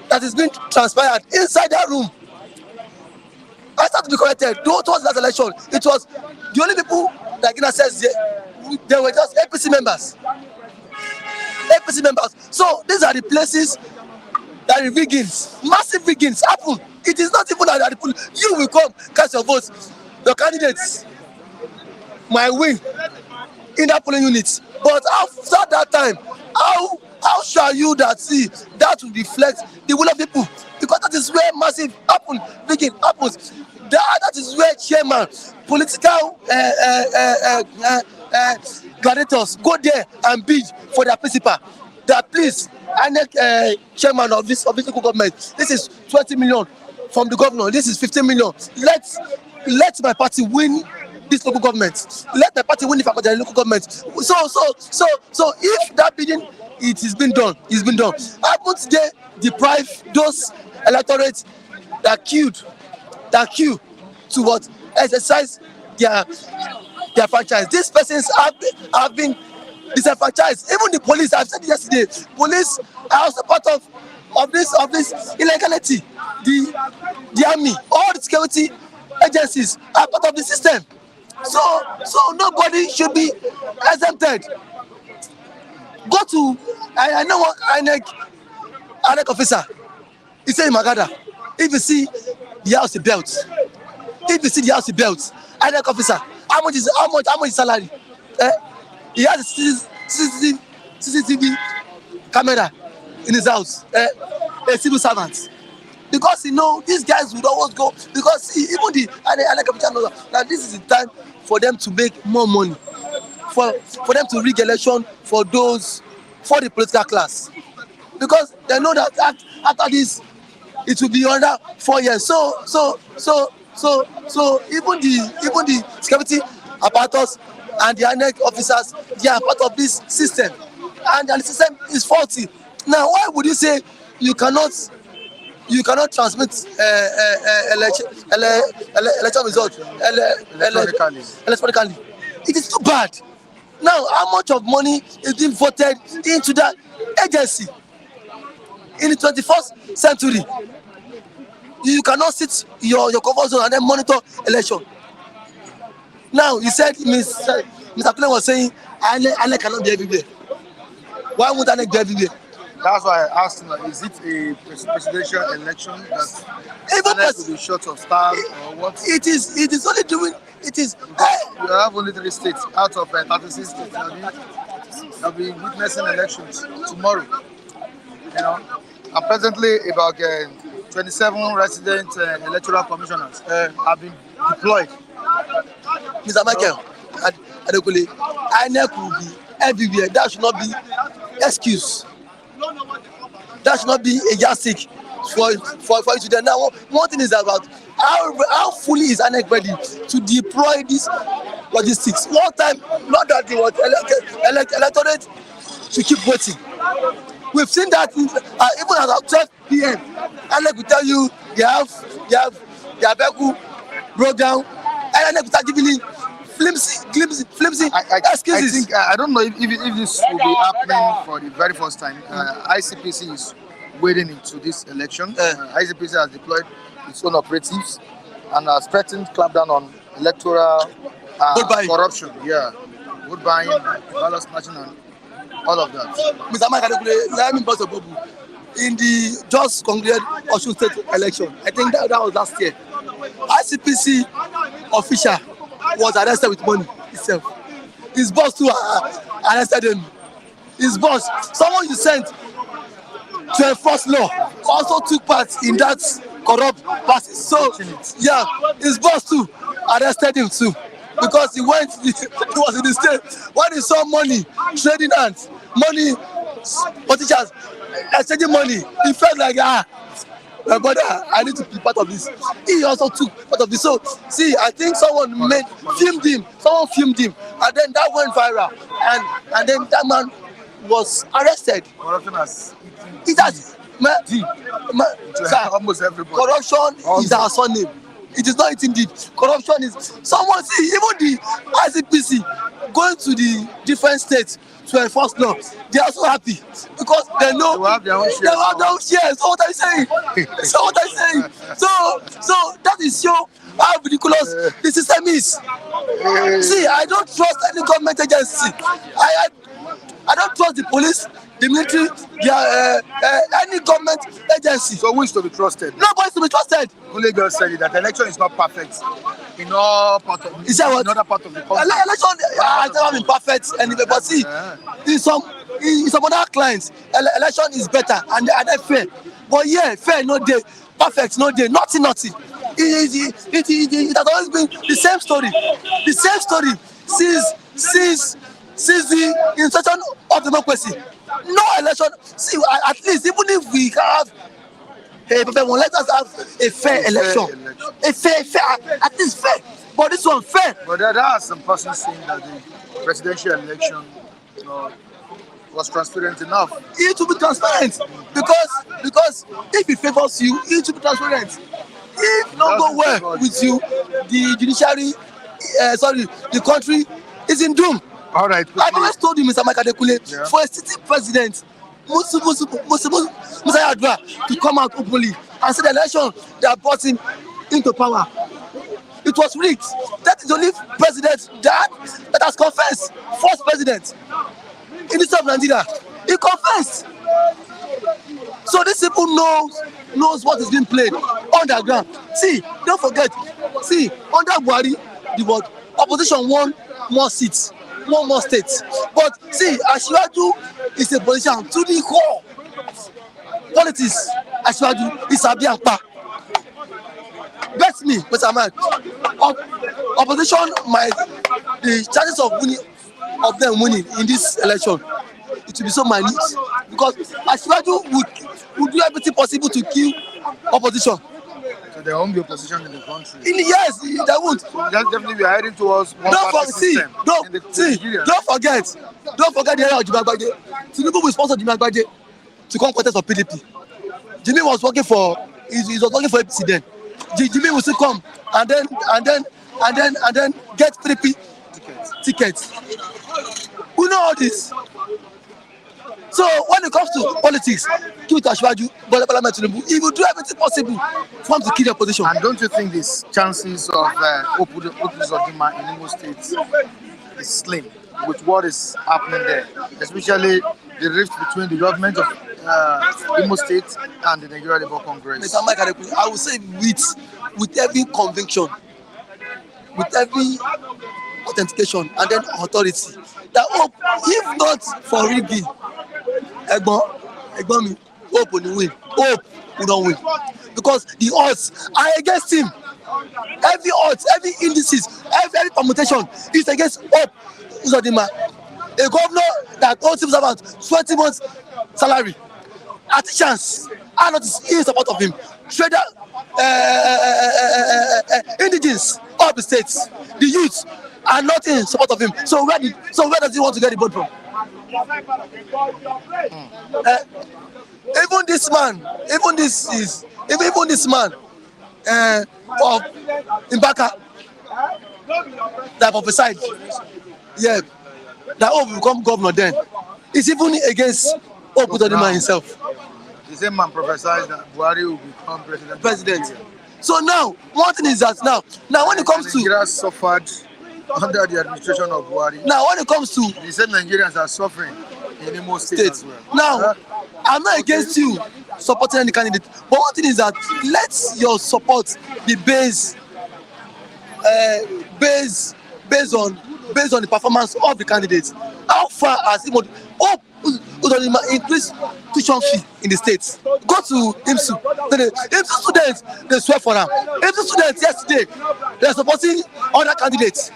that is being transpired inside that room? I started to be corrected. Towards that election, it was the only people that gained access there. They were just APC members. So these are the places that the riggings, massive riggings happen. It is not even that the police, you will come cast your votes. Your candidates might win in that polling unit. But after that time, how shall you that see that will reflect the will of people? Because that is where massive rigging happens. That is where chairman, political gladiators go there and bid for their principal. That please, INEC chairman of this local government, this is 20 million from the governor, this is 15 million. Let my party win this local government. Let my party win the local government. So if that bidding it is been done, it's been done. Haven't they deprive those electorates that queue to what exercise their franchise? These persons have been disenfranchised. Even the police, I've said it yesterday, police are also part of this illegality. The army, all the security agencies are part of the system. So nobody should be exempted. Go to I know what INEC officer. He say in Magada, if you see the house he built, INEC officer, how much is salary? He has a CCTV camera in his house. A civil servant. Because these guys would always go, because even the INEC officer knows that this is the time for them to make more money, for them to rig election for the political class, because they know that after this it will be under 4 years. So even the security apparatus and the INEC officers, they are part of this system, and the system is faulty. Now, why would you say you cannot transmit election result electronically? It is too bad. Now, how much of money is being voted into that agency in the 21st century? You cannot sit your comfort zone and then monitor election. Now, you said Mr. Kule was saying INEC cannot be everywhere. Why would INEC be everywhere? That's why I asked him, is it a presidential election that INEC will be short of staff or what? It is only doing. It is. You have only 3 states out of 36 states. They'll be witnessing elections tomorrow. And presently about 27 resident electoral commissioners have been deployed. Mr. Michael Adekule, INEC will be everywhere. That should not be excuse. That should not be a yardstick for you to do. Now, one thing is about how fully is INEC ready to deploy this logistics. One time, not that they want electorate to keep waiting. We've seen that even at 12 p.m. INEC will tell you they have their vehicle broke down, and INEC will start giving flimsy excuses. I don't know if this will be happening for the very first time. ICPC is wading into this election. ICPC has deployed its own operatives and has threatened clampdown on electoral corruption. Yeah, vote buying, ballot snatching, and all of that. Mr. Mike Adekule, let me bust a bubble. In the just concluded Osun State election, I think that was last year, ICPC official was arrested with money itself. His boss too arrested him. His boss, someone you sent to enforce law, also took part in that corrupt practice. So yeah, his boss too arrested him too, because he was in the state when he saw money trading hands, money politicians exchanging money. He felt like my brother, I need to be part of this. He also took part of this. So see, I think someone filmed him, and then that went viral, and then that man was arrested. Corruption almost everybody. Corruption is our surname. It is not eating deep. Corruption is someone. See, even the ICPC going to the different states to enforce law, they are also happy because they know they have their own shares. So what I'm saying. So that is show how ridiculous the system is. See, I don't trust any government agency. I don't trust the police. the military, any government agency. So who is to be trusted? Nobody is to be trusted. Kunle just said it, that the election is not perfect in all part of He said what? in other part of the country. Election has never been perfect anyway, but see, in some other clients, election is better and they're fair. But yeah, fair no day, perfect no day, nothing. It has always been the same story since the inception of democracy. No election. See, at least even if we have a perfect one, let us have a fair election. A fair, at least fair. But this one fair. But there are some persons saying that the presidential election was transparent enough. It will be transparent because if it favors you, it will be transparent. If not go well with you, the judiciary, the country is in doom. All right. I've always told you, Mr. Mike Adekule, for a sitting president, Musa Yar'Adua, to come out openly and say the election that brought him into power, it was rigged. That is the only president that has confessed. First president in the state of Nigeria, he confessed. So these people knows what is being played on the ground. See, don't forget. See, under Buhari, the word opposition won more seats, one more states. But see, Asiwaju is a politician to the core. Politics, Asiwaju is Abiyanpa. Bet me, Mr. Man. Opposition the chances of them winning in this election, it will be so minute because Asiwaju would do everything possible to kill opposition. So there won't be opposition in the country. Yes, there won't. So definitely we are heading towards one party system. Don't forget the area of Jimmy Agbaje. Tinubu will sponsor Jimmy Agbaje to come contest of PDP. Jimmy was working for APC then. Jimmy will still come and then get PDP tickets. We know all this. So when it comes to politics, give it to Asiwaju, Bola Tinubu, he will do everything possible for him to kill the opposition. And don't you think these chances of Uzodinma in Imo State is slim with what is happening there, especially the rift between the government of Imo State and the Nigeria Labour Congress? Mr. Mike Adekule, I will say with every conviction, with every authentication and then authority, that hope, if not for rigging, Egbon mi, hope will win. Hope will not win. Because the odds are against him. Every odds, every indices, every permutation is against Hope Uzodinma. A governor that owes him about 20 months salary. Artisans are not in support of him. Trader, indigens of the states, the youths are not in support of him. So where does he want to get the vote from? Even this man of Mbaka that prophesied, that Hope will become governor then. It's even against Hope Uzodinma himself. The same man prophesied that Buhari will become president. So now, one thing is that now when it comes to Nigeria suffered under the administration of Buhari. Now when it comes to the same Nigerians are suffering in Imo State as well. Now, I'm not against you supporting any candidate, but one thing is that let your support be based on the performance of the candidates. How far has Hope Uzodinma increased tuition fee in the states? Go to IMSU. IMSU students, they swear for them. IMSU students yesterday, they are supporting other candidates.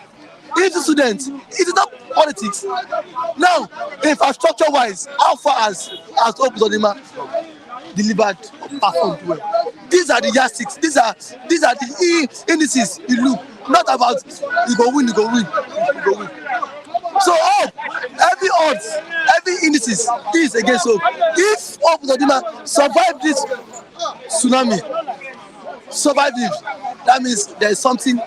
IMSU students, it is not politics. Now, infrastructure-wise, how far has Hope Uzodinma delivered or performed well? These are the yardsticks. These are the indices you look. Not about you go win. So Hope, every odds, every indices is against Hope. If Hope Uzodinma survive this tsunami, that means there is something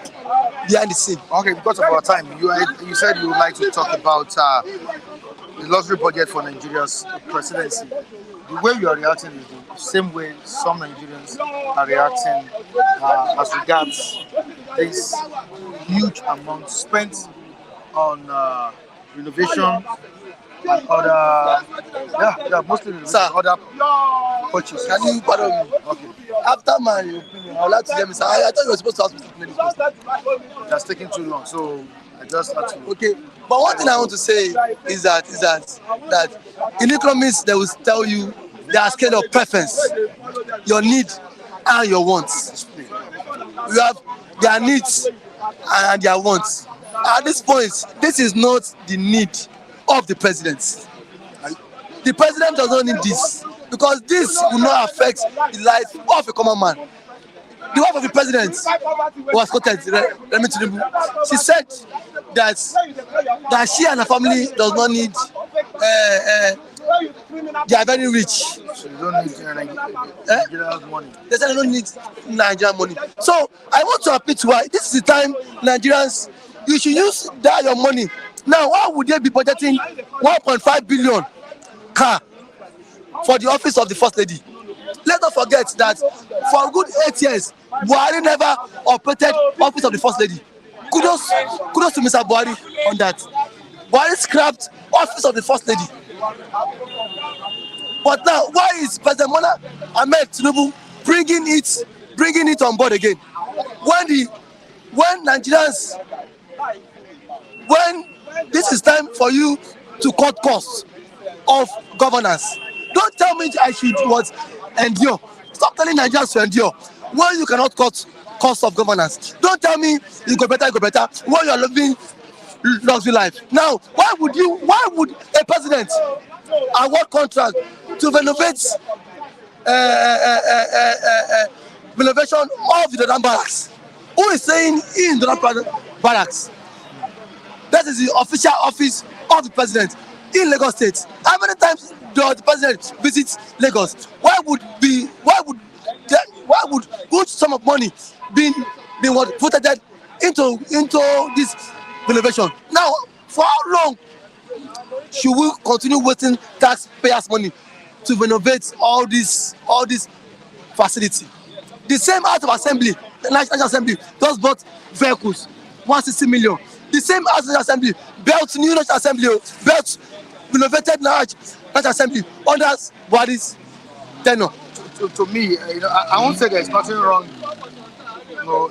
behind the scene. Okay, because of our time, you said you would like to talk about the lottery budget for Nigeria's presidency. The way you are reacting is the same way some Nigerians are reacting as regards this huge amount spent on renovation and other, yeah, mostly renovation, Sir. other purchase. Can you pardon me? Okay, After my opinion, I would like to hear Mr. I thought you were supposed to ask Mr. Kennedy first. that's taking too long, so I just had to. Okay, but one thing I want to say is that in economics they will tell you there are scale of preference, your need and your wants. You have their needs and their wants. At this point, this is not the need of the president. The president does not need this because this will not affect the life of a common man. The wife of the president was quoted, Remi Tinubu. She said that she and her family does not need. They are very rich. So you don't need Nigeria's money. They said they don't need Nigerian money. So I want to appeal to why this is the time Nigerians you should use that your money. Now why would they be budgeting 1.5 billion car for the office of the first lady? Let's not forget that for a good 8 years, Buhari never operated office of the first lady. Kudos to Mr. Buhari on that. Buhari scrapped office of the first lady. But now, why is President Bola Ahmed Tinubu bringing it on board again? When Nigerians, when this is time for you to cut costs of governance, don't tell me I should endure. Stop telling Nigerians to endure when you cannot cut cost of governance. Don't tell me you go better when you are living luxury life. Now, why would a president award contract to renovate renovation of the Dodan barracks? Who is saying in the Dodan barracks? That is the official office of the president in Lagos State. How many times does the president visit Lagos? Why would huge sum of money being put into this renovation? Now, for how long should we continue wasting taxpayers' money to renovate all this facility? The same House of Assembly, the National Assembly, just bought vehicles, 160 million. The same House of Assembly built new National Assembly, built renovated National Assembly under Buhari's tenure. To me, I won't say there's nothing wrong,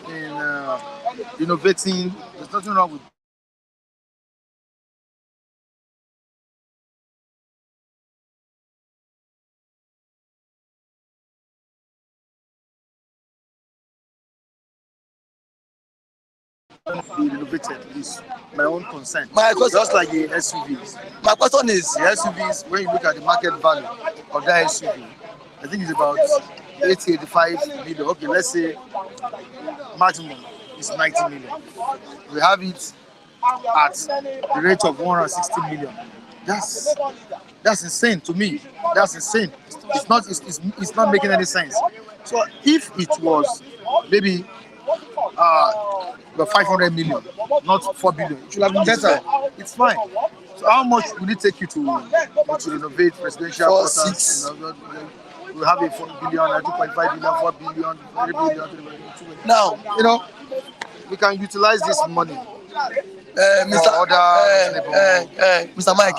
in innovating. There's nothing wrong with. Be renovated is my own concern. Just like the SUVs. My question is, the SUVs, when you look at the market value of that SUV, I think it's about 85 million. Okay, let's say maximum is 90 million. We have it at the rate of 160 million. That's insane to me. That's insane. It's not making any sense. So if it was maybe the 500 million, not 4 billion, it should have been better. It's fine. So how much will it take you to renovate residential quarters? We have a 4 billion, a 2.5 billion, 4 billion, 3 billion, 3 billion. Now, we can utilize this money. Mr. Mike, I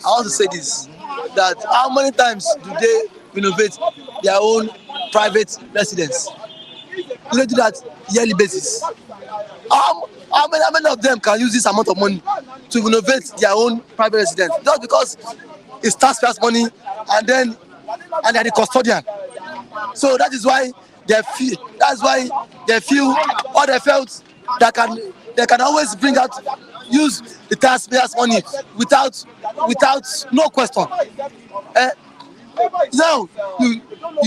want to say this, that how many times do they renovate their own private residence? Do they do that yearly basis? How many of them can use this amount of money to renovate their own private residence? Just because it's taxpayers' money and they're the custodian. So that is why they feel or they felt that they can always use the taxpayers' money without no question. Now you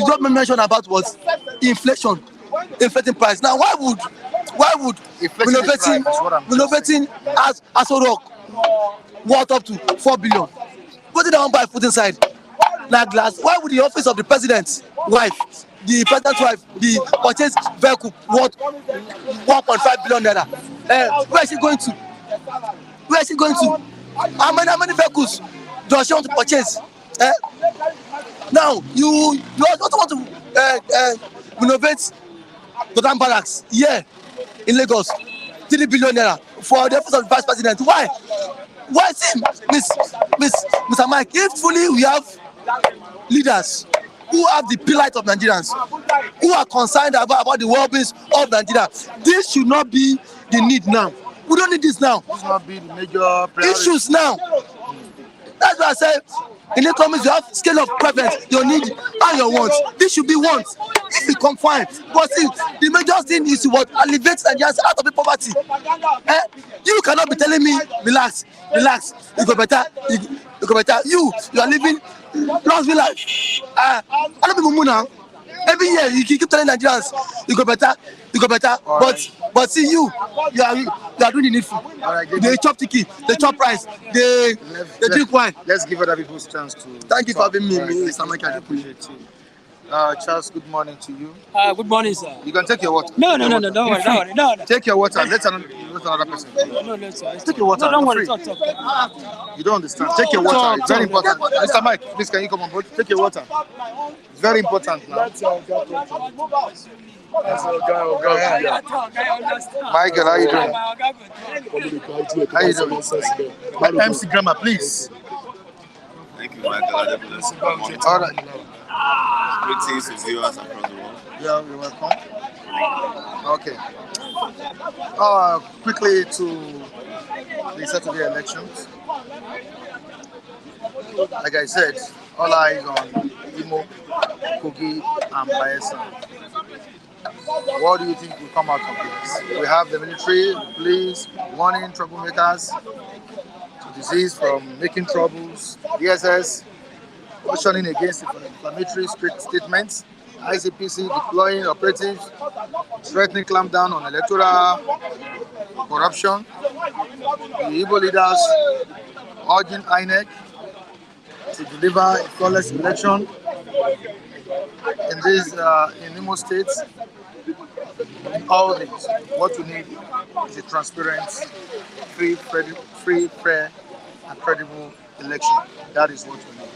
don't mention about what inflating price. Now why would renovating as Aso Rock worth up to 4 billion? Put it down by foot inside like glass. Why would the office of the president's wife, the president's wife, be purchase vehicle worth 1.5 billion naira? Where is she going to? How many vehicles does she want to purchase? Now you also want to renovate Dodan barracks here in Lagos, 3 billion naira for the office of the vice president. Why? Why see, Mr. Mike, if fully we have leaders who have the plight of Nigerians, who are concerned about the well-being of Nigeria, this should not be the need now. We don't need this now. This not be the major priority. Issues now. That's why I say in the comments you have scale of preference, your need and your wants. This should be wants. If you confine, but see, the major thing is what alleviates Nigerians out of the poverty. You cannot be telling me relax, you go better, you go better. You are living luxury life. I don't be mumu now. Every year you keep telling Nigerians you go better. But see you are doing the needful. Right, they chop ticket, they chop rice, they drink wine. Let's give other people a chance to. Thank you for having me, Mr. Mike. I appreciate you. Charles, good morning to you. Good morning, sir. You can take your water. No, don't worry. No. Take your water. Let another person. No, sir. Take your water. No, don't worry. Free. Talk. You don't understand. Take your water. It's very important. Mr. Mike, please can you come on board? Take your water. It's very important now. Michael, how you doing? How you doing? MC Grammar, please. Thank you, Michael. All right. Greetings to viewers across the world. Yeah, you're welcome. Okay. Quickly to the Saturday elections. Like I said, all eyes on Imo, Kogi, and Bayelsa. What do you think will come out of this? We have the military, the police, warning troublemakers to disease from making troubles, DSS, cautioning against inflammatory statements, ICPC deploying operatives, threatening clampdown on electoral corruption, the Igbo leaders urging INEC to deliver a flawless election in Imo State. All this, what we need is a transparent, free, fair, and credible election. That is what we need.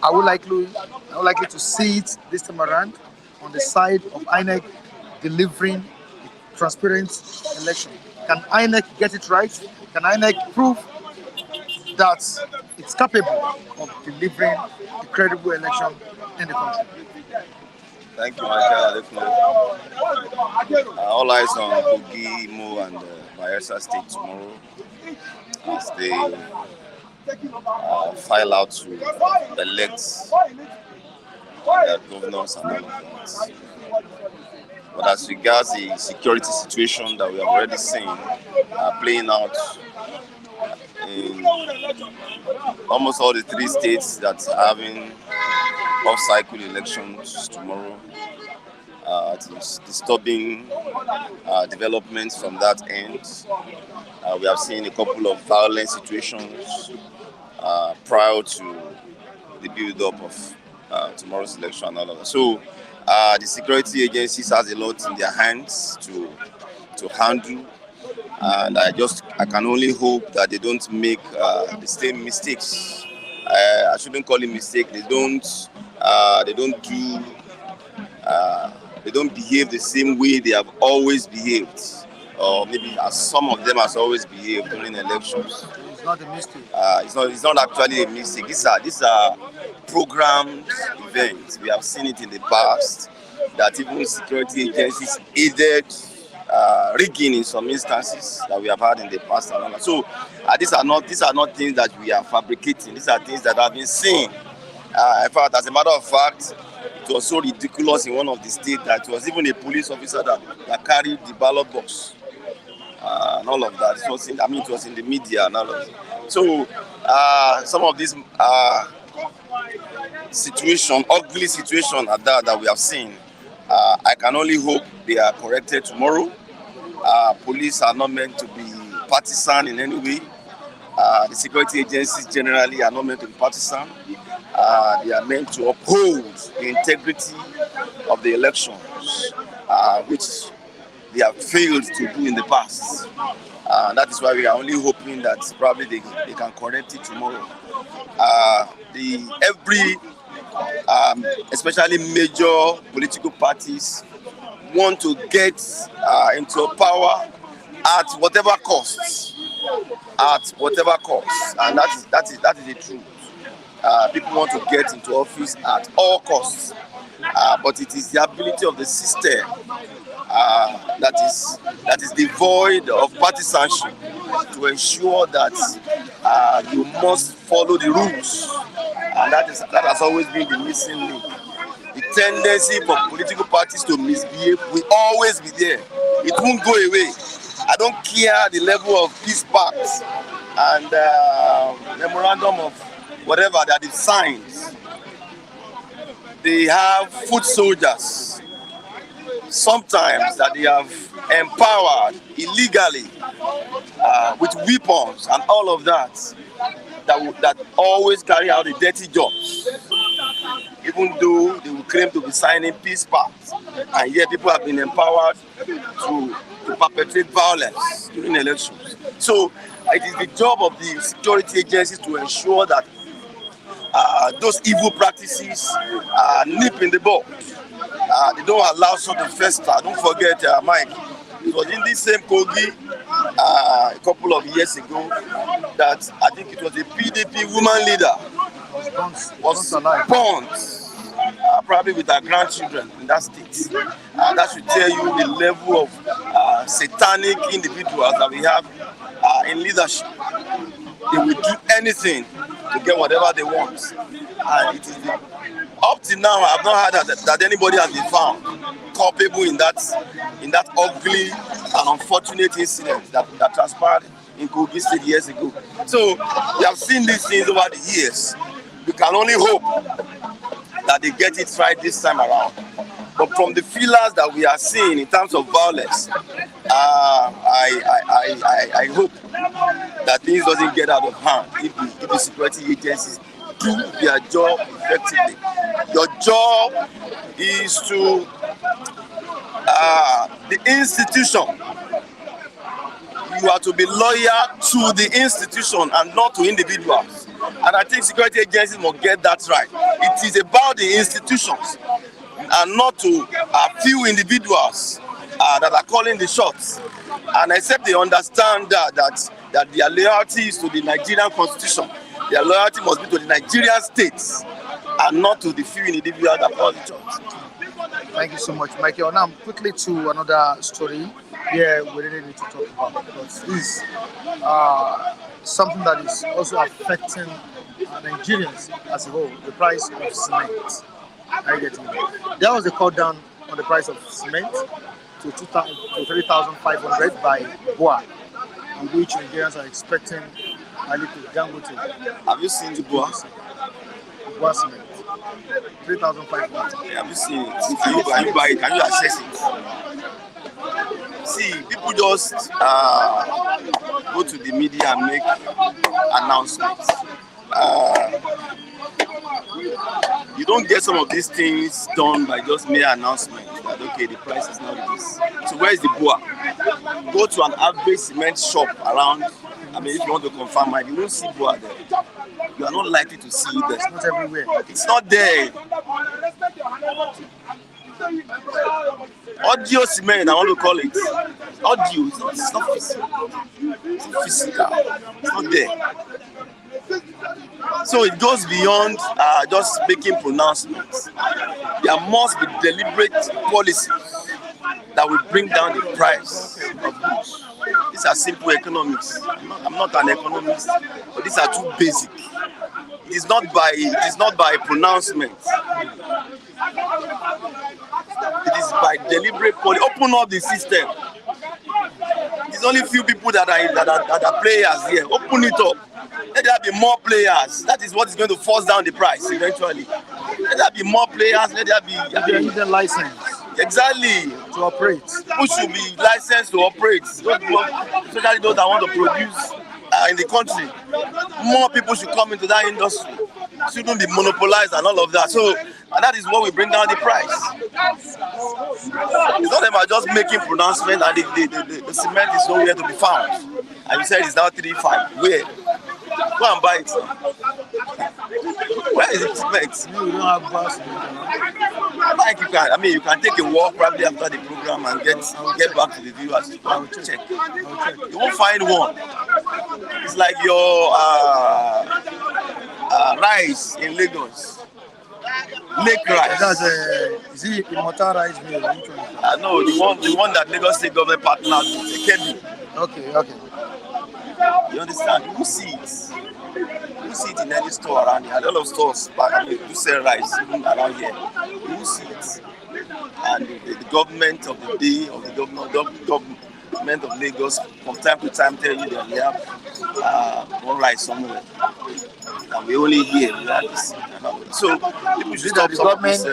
I would likely to see it this time around on the side of INEC delivering a transparent election. Can INEC get it right? Can INEC prove that it's capable of delivering a credible election in the country? Thank you, Michael. All eyes on Kogi, Imo, and Bayelsa State tomorrow as they file out to elect their governors and all of that. But as regards the security situation that we have already seen playing out in almost all the three states that are having off-cycle elections tomorrow, disturbing developments from that end. We have seen a couple of violent situations prior to the build-up of tomorrow's election and all of that. So the security agencies has a lot in their hands to handle, and I can only hope that they don't make the same mistakes. I shouldn't call it mistake. They don't behave the same way they have always behaved, or maybe as some of them has always behaved during elections. It's not a mistake. It's not actually a mistake. These are programmed events. We have seen it in the past that even security agencies aided rigging in some instances that we have had in the past and all that. So these are not things that we are fabricating. These are things that have been seen. In fact, as a matter of fact, it was so ridiculous in one of the states that it was even a police officer that carried the ballot box and all of that. It was in the media and all of that. So some of these ugly situation that we have seen, I can only hope they are corrected tomorrow. Police are not meant to be partisan in any way. The security agencies generally are not meant to be partisan. They are meant to uphold the integrity of the elections, which they have failed to do in the past. That is why we are only hoping that probably they can correct it tomorrow. Especially major political parties want to get into power at whatever cost, and that is the truth. People want to get into office at all costs, but it is the ability of the system that is devoid of partisanship to ensure that you must follow the rules, and that has always been the missing link. The tendency for political parties to misbehave will always be there. It won't go away. I don't care the level of peace pacts and memorandum of whatever that is signed. They have foot soldiers, sometimes that they have empowered illegally with weapons and all of that always carry out the dirty jobs, even though they will claim to be signing peace pacts, and yet people have been empowered to perpetrate violence during elections. So it is the job of the security agencies to ensure that those evil practices nip in the bud. They don't allow such to fester. Don't forget, Mike, it was in this same Kogi a couple of years ago that I think it was a PDP woman leader was burnt, probably with her grandchildren in that state. That should tell you the level of satanic individuals that we have in leadership. They will do anything to get whatever they want. And it is up till now, I have not heard that anybody has been found culpable in that ugly and unfortunate incident that transpired in Kogi State years ago. So we have seen these things over the years. We can only hope that they get it right this time around. But from the feelers that we are seeing in terms of violence, I hope that things doesn't get out of hand if the security agencies do their job effectively. Your job is to the institution. You are to be loyal to the institution and not to individuals. And I think security agencies must get that right. It is about the institutions and not to a few individuals that are calling the shots. And except they understand that their loyalty is to the Nigerian constitution, their loyalty must be to the Nigerian states and not to the few individuals that call the shots. Thank you so much, Michael. Now, quickly to another story. Yeah, we really need to talk about, because this is something that is also affecting Nigerians as a whole. The price of cement. I get it. There was a cut down on the price of cement to 3,500 by BUA, on which Nigerians are expecting a little Dangote. Have you seen the BUA? BUA cement. 3,500. Have you seen it? Can you buy it? Can you access it? See, people just go to the media and make announcements. You don't get some of these things done by just mere announcement that okay, the price is not this. So where is the BUA? Go to an average cement shop around. I mean, if you want to confirm it, you won't see BUA there. You are not likely to see it there. It's not everywhere. It's not there. Audio cement, I want to call it. Audio, it's not physical. It's not physical. It's not there. So it goes beyond just making pronouncements. There must be deliberate policies that will bring down the price of goods. These are simple economics. I'm not an economist, but these are too basic. It is not by pronouncement. It is by deliberate policy. Open up the system. There's only few people that are players here. Open it up. Let there be more players. That is what is going to force down the price eventually. Let there be more players. Let there be. They need a license. Exactly. To operate. People should be licensed to operate. Especially those that want to produce in the country. More people should come into that industry. Shouldn't be monopolized and all of that. So and that is what will bring down the price. It's not about just making pronouncement and the cement is nowhere to be found. And you said it's now 3.5. Where? Go and buy it. Where is the cement? We don't have bus. Like you can, I mean, you can take a walk probably after the program and get back to the viewers. Check. You won't find one. It's like your rice in Lagos. Lake rice. That's is it Immortal Rice Mill? Which one? No, the one that Lagos State government partnered with Kemi. Okay. You understand? You will see it. You will see it in any store around here. A lot of stores, I mean, do sell rice even around here. You will see it. And the government of the day, of the government of Lagos, from time to time tell you that we have one rice somewhere. And we only hear that. So people should stop some of this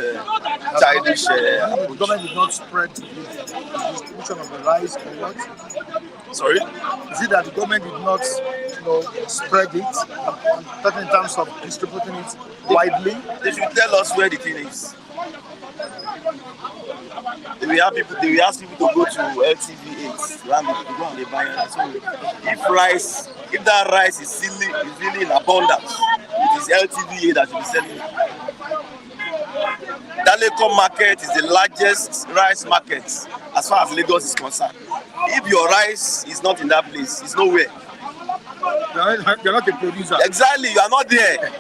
childish the government did not spread the distribution of the rice or what? Sorry? Is it that the government did not, spread it? I'm talking in terms of distributing it widely. They should tell us where the thing is. They will ask people to go to LTV8 to go and they buy it. So if that rice is really in abundance, it is LTV8 that should be selling it. Daleko market is the largest rice market as far as Lagos is concerned. If your rice is not in that place, it's nowhere. You're not a producer. Exactly, you are not there.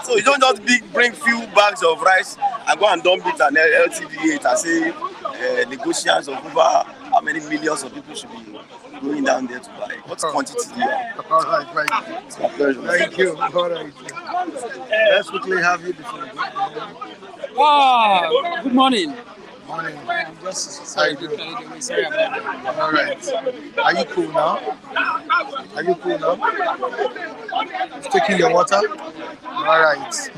So you don't just bring few bags of rice and go and dump it at LTV8 and say negotiations of over how many millions of people should be going down there to buy. What quantity do you have? All right. It's my pleasure. Thank you. All right. Let's quickly have you before we go. Wow, good morning. Morning. I'm just sorry about that. All right. Are you cool now? Taking your water? All right.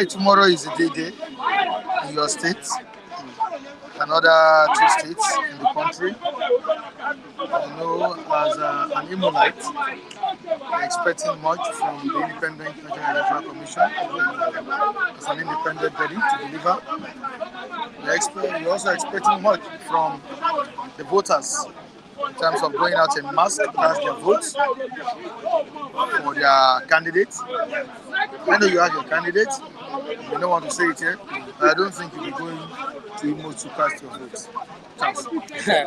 Tomorrow is a day in your state. Another 2 states in the country. I know as an Imolite, we're expecting much from the Independent National Electoral Commission as an independent body to deliver. We're also expecting much from the voters in terms of going out en masse to cast their votes for their candidates. I know you have your candidate. You don't want to say it here, but I don't think you'll be going to Imo to cast your votes. Thanks.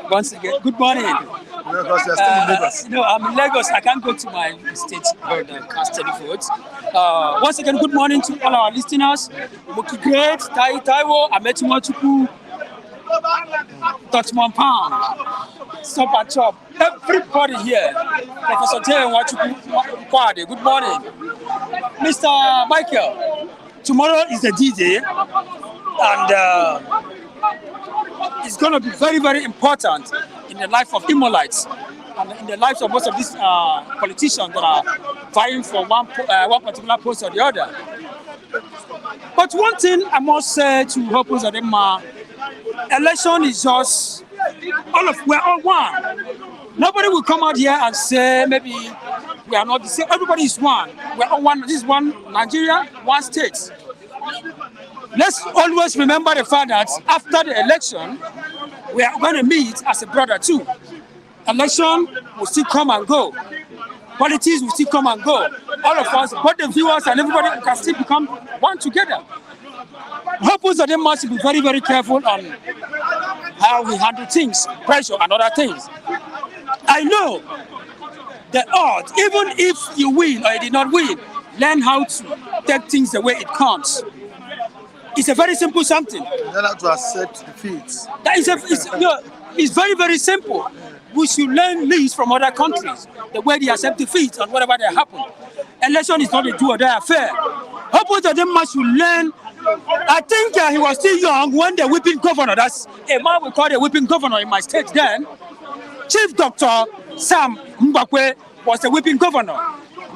Once again, good morning. Because you're still in Lagos. I'm in Lagos. I can't go to my state and cast any votes. Once again, good morning to all our listeners. Muki Great, Taiwo, Ametimochuku, Touchman Pound, Stop and Chop. Everybody here. Professor Jay Wachuku, good morning. Mr. Michael, tomorrow is the D-Day, and it's going to be very, very important in the life of Imolites and in the lives of most of these politicians that are vying for one particular post or the other. But one thing I must say to Hopus Adema, election is just we're all one. Nobody will come out here and say maybe we are not the same. Everybody is one. We're all one. This is one Nigeria, one state. Let's always remember the fact that after the election, we are going to meet as a brother too. Election will still come and go. Politics will still come and go. All of us, both the viewers and everybody, can still become one together. Hopefully, they must be very, very careful on how we handle things, pressure and other things. I know the odds, even if you win or you did not win, learn how to take things the way it comes. It's a very simple something. You don't have to accept defeats. It's very, very simple. We should learn this from other countries, the way they accept defeats and whatever they happen. Election is not a do or die affair. Hopefully, they must learn. I think he was still young when the whipping governor, that's a man we call the whipping governor in my state then, Chief Dr. Sam Mbakwe was the whipping governor.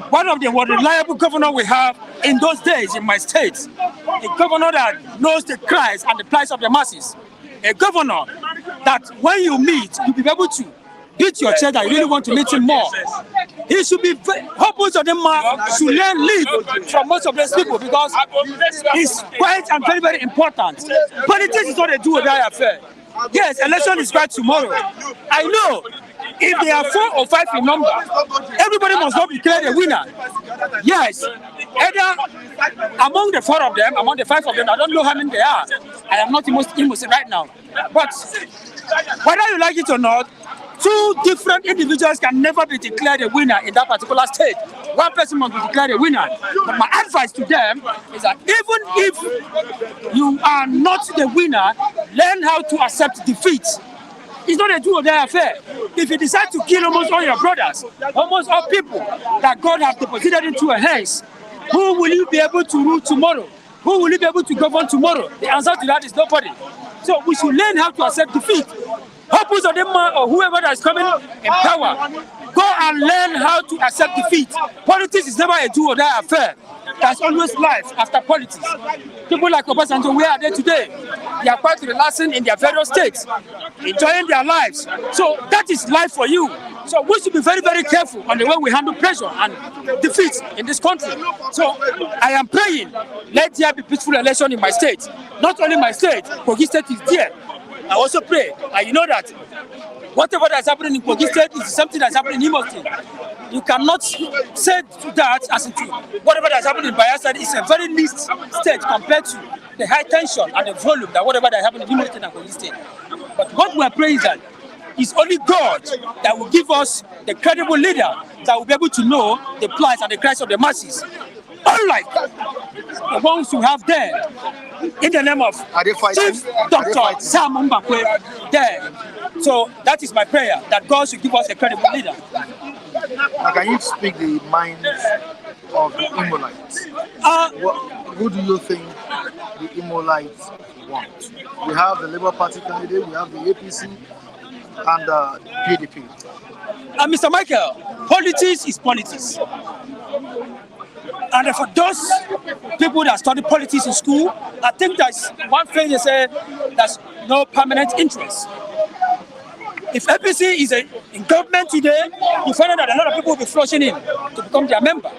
One of the most reliable governor we have in those days in my state. A governor that knows the cries and the plights of the masses. A governor that when you meet, you'll be able to beat your chest that you really want to meet him more. He should be, hopeful of them should learn lead from most of these people because it's quite and very, very important. Politics is not a do or die affair. Yes, election is right tomorrow. I know if they are 4 or 5 in number, everybody must not declare a winner. Yes, either among the four of them, among the five of them, I don't know how many they are. I am not Muslim right now. But whether you like it or not, two different individuals can never be declared a winner in that particular state. One person must be declared a winner. But my advice to them is that even if you are not the winner, learn how to accept defeat. It's not a do or die affair. If you decide to kill almost all your brothers, almost all people that God has deposited into your hands, who will you be able to rule tomorrow? Who will you be able to govern tomorrow? The answer to that is nobody. So we should learn how to accept defeat. Opposite of them or whoever that is coming in power, go and learn how to accept defeat. Politics is never a do or die affair. There's always life after politics. People like Obasanjo, where are they today? They are quite relaxing in their various states, enjoying their lives. So that is life for you. So we should be very, very careful on the way we handle pressure and defeat in this country. So I am praying, let there be peaceful election in my state. Not only my state, Kogi State is there. I also pray, and you know that whatever that is happening in Kogi State is something that's happening in Imo State. You cannot say that as into whatever that's happening in Bayelsa is a very least state compared to the high tension and the volume that whatever that happening in Imo State and Kogi State. But what we are praying is that it's only God that will give us the credible leader that will be able to know the plight and the cries of the masses. Unlike the ones who have there, in the name of Chief Dr. Sam Mbakwe there. So that is my prayer, that God should give us a credible leader. Now, can you speak the minds of the Imolites? Who do you think the Imolites want? We have the Labour Party candidate, we have the APC, and the PDP. Mr. Michael, politics is politics. And for those people that study politics in school, I think that's one thing they say, there's no permanent interest. If APC is in government today, you find out that a lot of people will be flushing in to become their member.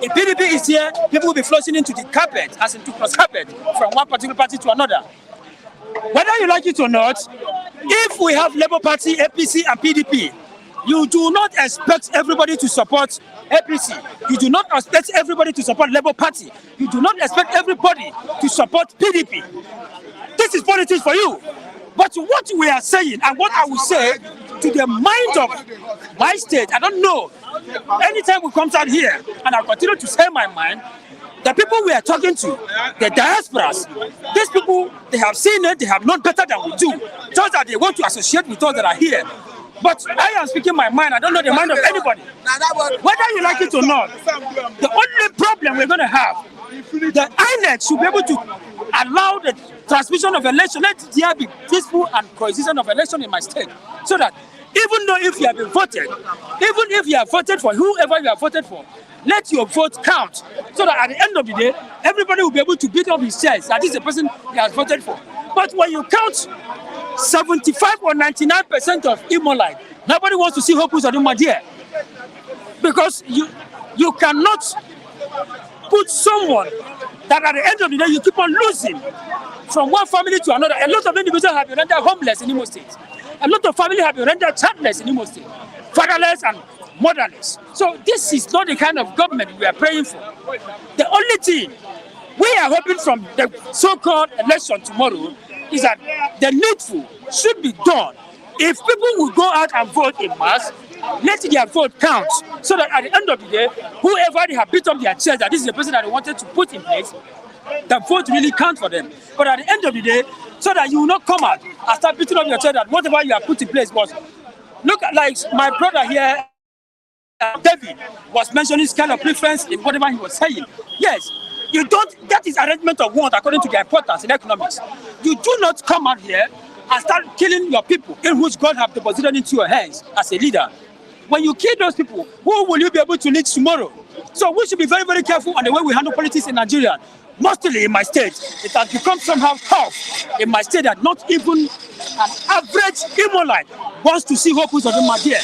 If PDP is here, people will be flushing into the carpet, as into cross carpet, from one particular party to another. Whether you like it or not, if we have Labour Party, APC, and PDP, you do not expect everybody to support APC. You do not expect everybody to support Labour Party. You do not expect everybody to support PDP. This is politics for you. But what we are saying, and what I will say to the mind of my state, I don't know. Anytime we come out here, and I continue to say my mind, the people we are talking to, the diasporas, these people, they have seen it, they have known better than we do. Just that they want to associate with us that are here. But I am speaking my mind, I don't know the mind of anybody. Whether you like it or not, the only problem we're going to have, the INEC should be able to allow the transmission of election, let there be peaceful and coexistence of election in my state. So that even though if you have been voted, even if you have voted for whoever you have voted for, let your vote count. So that at the end of the day, everybody will be able to beat up his chest that this is the person he has voted for. But when you count 75 or 99% of Imolite, nobody wants to see Hopus or Dumadia. Because you cannot put someone that at the end of the day you keep on losing from one family to another. A lot of individuals have been rendered homeless in Imo State. A lot of families have been rendered childless in Imo State, fatherless and motherless. So this is not the kind of government we are praying for. The only thing we are hoping from the so-called election tomorrow is that the needful should be done. If people will go out and vote in mass, let their vote count, so that at the end of the day, whoever they have beat up their chest that this is the person that they wanted to put in place, the vote really counts for them. But at the end of the day, so that you will not come out and start beating up your chest that whatever you have put in place was. Look at like my brother here, David, was mentioning his kind of preference in whatever he was saying. Yes, you don't, that is arrangement of want according to their importance in economics. You do not come out here and start killing your people in which God have deposited into your hands as a leader. When you kill those people, who will you be able to lead tomorrow? So we should be very, very careful on the way we handle politics in Nigeria. Mostly in my state, it has become somehow tough in my state that not even an average Imolite wants to see Hopus of them here.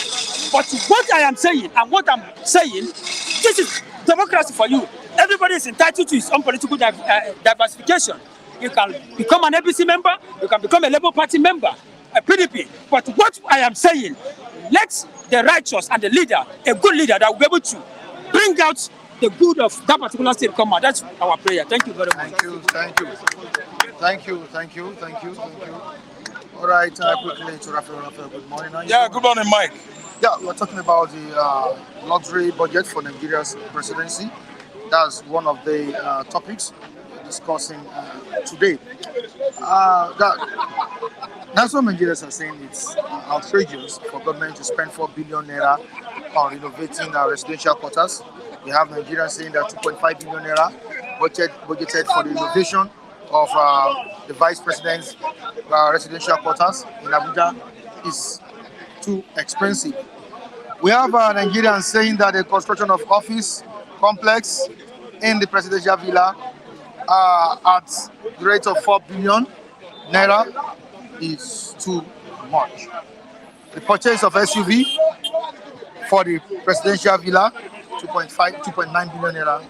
But what I am saying and what I'm saying, this is democracy for you. Everybody is entitled to his own political diversification. You can become an APC member, you can become a Labour Party member, a PDP. But what I am saying, let the righteous and the leader, a good leader that will be able to bring out the good of that particular state come out. That's our prayer. Thank you very much. Thank you, thank you, thank you, thank you, thank you, thank you. All right, quickly to Raphael. Raphael, good morning. How you Yeah, doing? good morning, Mike. Yeah, we're talking about the luxury budget for Nigeria's presidency. That's one of the topics we're discussing today. That's what Nigerians are saying. It's outrageous for government to spend 4 billion naira on renovating residential quarters. We have Nigerians saying that 2.5 billion naira budgeted for the renovation of the vice president's residential quarters in Abuja is too expensive. We have Nigerians saying that the construction of office complex in the presidential villa at the rate of 4 billion naira is too much. The purchase of SUV for the presidential villa, 2.9 billion naira,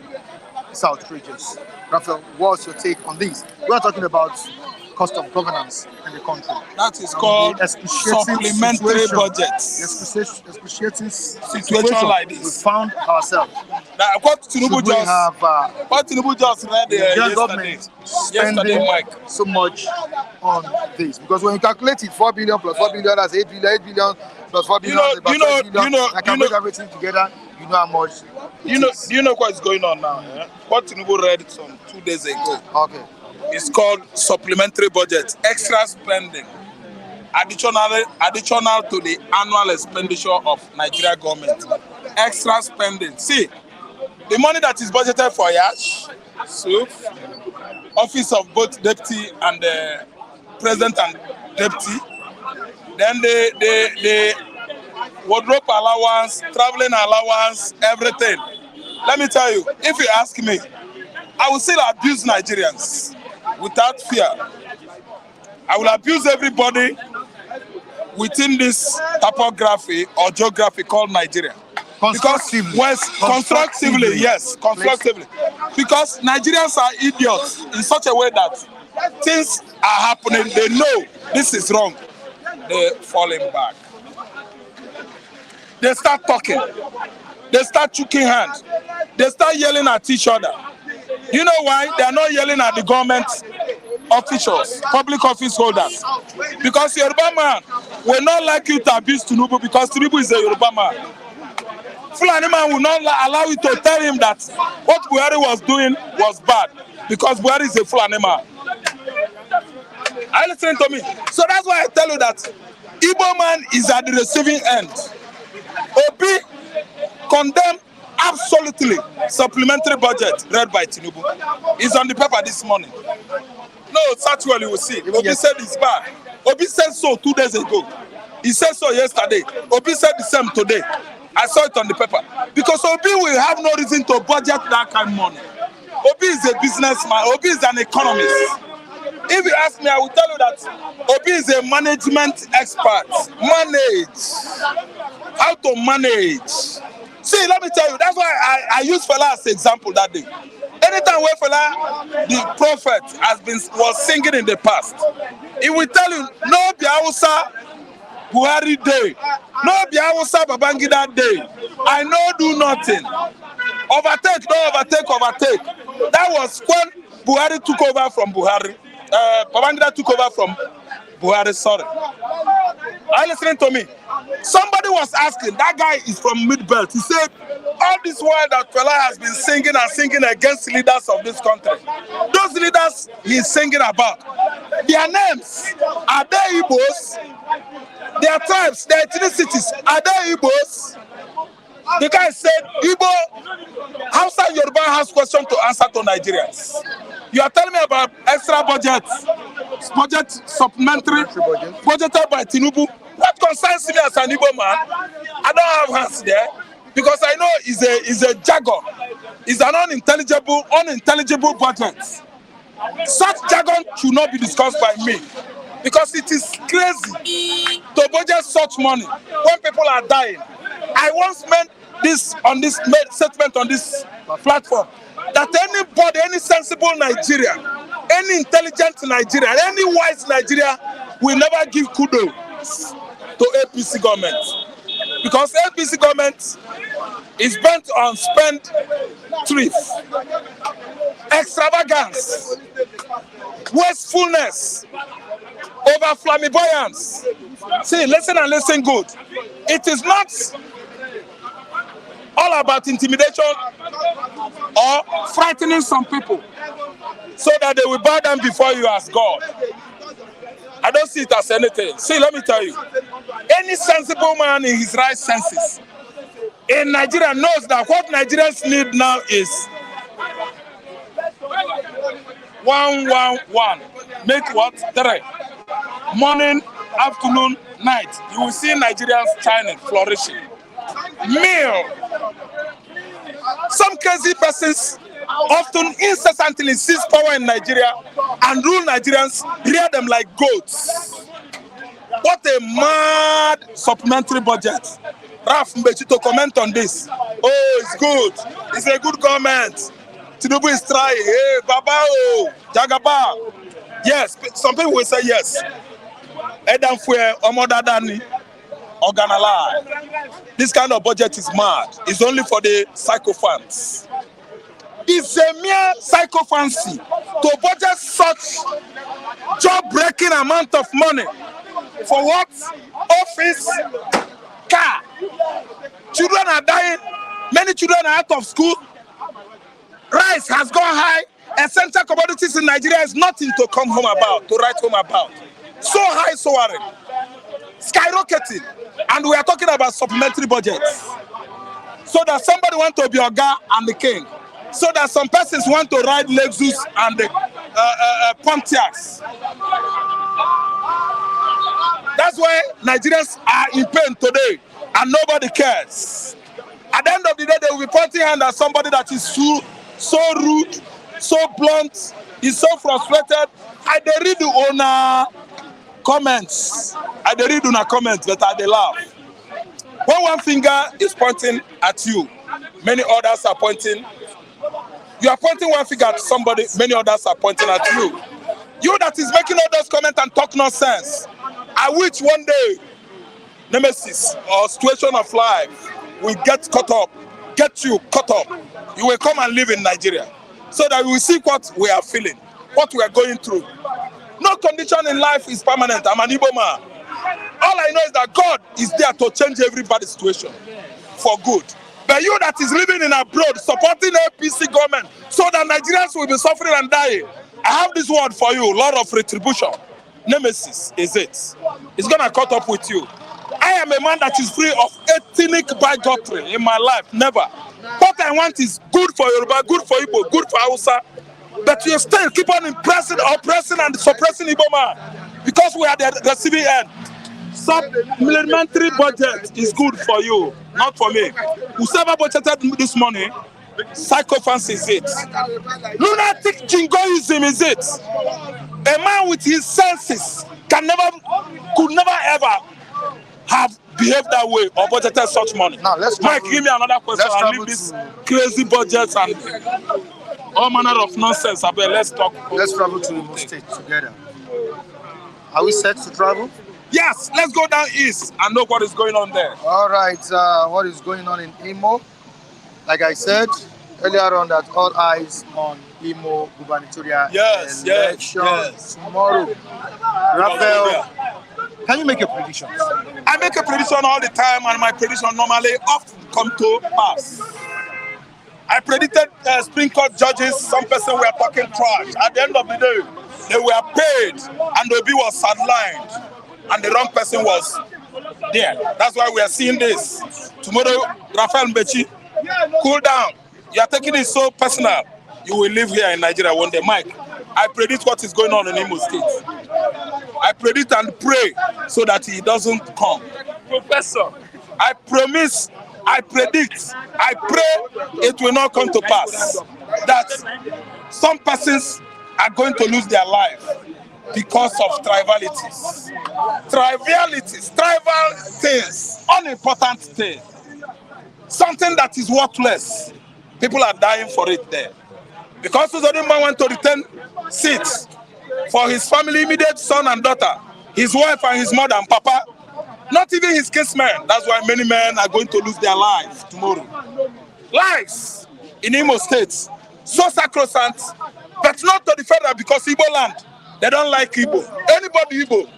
is outrageous. Raphael, what's your take on this? We are talking about cost of governance in the country. That is And called the excruciating supplementary situation- budgets. the excruciating Situation like this. we found ourselves. Now, what Should Tinubu we just have read the Nigerian yesterday. government Yesterday, spending Mike. so much on this? Because when you calculate it, 4 billion plus 4 billion, that's 8 billion, 8 billion plus 4 billion, that's about 12 billion. I calculate everything together, you know how much. Do you know what's going on now? Eh? What Tinubu read some 2 days ago. Okay. It's called supplementary budget, extra spending, additional to the annual expenditure of Nigeria government. Extra spending. See, the money that is budgeted for Yash, soup, office of both deputy and president and deputy, then the wardrobe allowance, traveling allowance, everything. Let me tell you, if you ask me, I will still abuse Nigerians without fear. I will abuse everybody within this topography or geography called Nigeria. Constructively. Constructively, yes, constructively. Because Nigerians are idiots in such a way that things are happening, they know this is wrong. They're falling back. They start talking. They start choking hands. They start yelling at each other. You know why? They are not yelling at the government officials, public office holders. Because Yoruba man will not like you to abuse Tinubu because Tinubu is a Yoruba man. Fulani man will not allow you to tell him that what Buhari was doing was bad because Buhari is a Fulani man. Are you listening to me? So that's why I tell you that Igbo man is at the receiving end. Obi condemn absolutely supplementary budget read by Tinubu. It's on the paper this morning. No, such well you will see. Obi said it's bad. Obi said so 2 days ago. He said so yesterday. Obi said the same today. I saw it on the paper. Because Obi will have no reason to budget that kind of money. Obi is a businessman. Obi is an economist. If you ask me, I will tell you that Obi is a management expert. Manage. How to manage. See, let me tell you, that's why I use Fela as an example that day. Anytime where Fela, the prophet, was singing in the past, he will tell you, no Biausa Buhari day, no Biausa Babangida day. I know do nothing. Overtake, no overtake. That was when Buhari took over from Buhari. Babangida took over from Buhari, sorry. Are you listening to me? Somebody was asking, that guy is from Mid-Belt. He said, all this while that Fela has been singing against leaders of this country. Those leaders he's singing about, their names, are they Igbos? Their tribes, their ethnicities, are they Igbos? The guy said, Igbo, Hausa Yoruba has question to answer to Nigerians. You are telling me about extra budget supplementary budgeted by Tinubu. What concerns me as an Igbo man? I don't have hands there because I know it's a jargon. It's an unintelligible budget. Such jargon should not be discussed by me because it is crazy to budget such money when people are dying. I once made statement on this platform that anybody, any sensible Nigerian, any intelligent Nigerian, any wise Nigerian will never give kudos to APC government. Because APC government is bent on spend thrift, extravagance, wastefulness, over flamboyance. See, listen and listen good. It is not all about intimidation or frightening some people so that they will bow down before you as God. I don't see it as anything. See, let me tell you, any sensible man in his right senses in Nigeria knows that what Nigerians need now is 111. Make what? 3. Morning, afternoon, night. You will see Nigerians shining, flourishing. Meal. Some crazy persons often incessantly seize power in Nigeria and rule Nigerians, rear them like goats. What a mad supplementary budget. Raf Mbechi to comment on this. Oh, it's good. It's a good comment. Tinubu is trying. Hey, Baba, oh, Jagaba. Yes, some people will say yes. Edam Fue, Omodadani, Oganala. This kind of budget is mad. It's only for the sycophants. It's a mere sycophancy to budget such job-breaking amount of money for what? Office, car. Children are dying. Many children are out of school. Rice has gone high. Essential commodities in Nigeria is nothing to come home about, to write home about. So high, so worrying. Skyrocketing. And we are talking about supplementary budgets. So that somebody wants to be Oga and the king. So that some persons want to ride Lexus and the Pontiacs. That's why Nigerians are in pain today and nobody cares. At the end of the day, they will be pointing hand at somebody that is so rude, so blunt, is so frustrated. I dey read the owner comments. I dey read una comments, but I dey laugh. When one finger is pointing at you, many others are pointing. You are pointing one finger at somebody, many others are pointing at you. You that is making all those comments and talk nonsense. I wish one day, nemesis or situation of life will get caught up, get you caught up. You will come and live in Nigeria so that we will see what we are feeling, what we are going through. No condition in life is permanent. I'm an Igbo man. All I know is that God is there to change everybody's situation for good. But you that is living in abroad, supporting APC government, so that Nigerians will be suffering and dying. I have this word for you, Lord of retribution. Nemesis is it. It's gonna cut up with you. I am a man that is free of ethnic bigotry in my life, never. What I want is good for Yoruba, good for Igbo, good for Hausa. But you still keep on oppressing and suppressing Igbo man. Because we are the receiving end. Supplementary budget is good for you, not for me. Whoever budgeted this money, sycophants is it. Lunatic jingoism is it. A man with his senses could never ever have behaved that way or budgeted such money. Now let's Mike, give me another question. I'll leave this crazy budgets and all manner of nonsense. Let's talk. Let's travel to Imo State together. Are we set to travel? Yes, let's go down east and know what is going on there. All right, what is going on in Imo? Like I said earlier on, that all eyes on Imo gubernatorial election tomorrow. Raphael, can you make a prediction? I make a prediction all the time, and my prediction normally often come to pass. I predicted Supreme Court judges, some person were talking trash. At the end of the day, they were paid and the bill was sidelined and the wrong person was there. That's why we are seeing this. Tomorrow, Raphael Mbechi, cool down. You are taking it so personal. You will live here in Nigeria one day. Mike, I predict what is going on in Imo State. I predict and pray so that he doesn't come. Professor, I promise, I predict, I pray it will not come to pass that some persons are going to lose their life because of tribalities. Tribal things, unimportant things. Something that is worthless. People are dying for it there. Because Uzodimma went to return seats for his family, immediate son and daughter, his wife and his mother and papa. Not even his kinsmen. That's why many men are going to lose their lives tomorrow. Lives in Imo State, so sacrosanct, but not to the federal because Igbo land. They don't like Igbo. Anybody Igbo.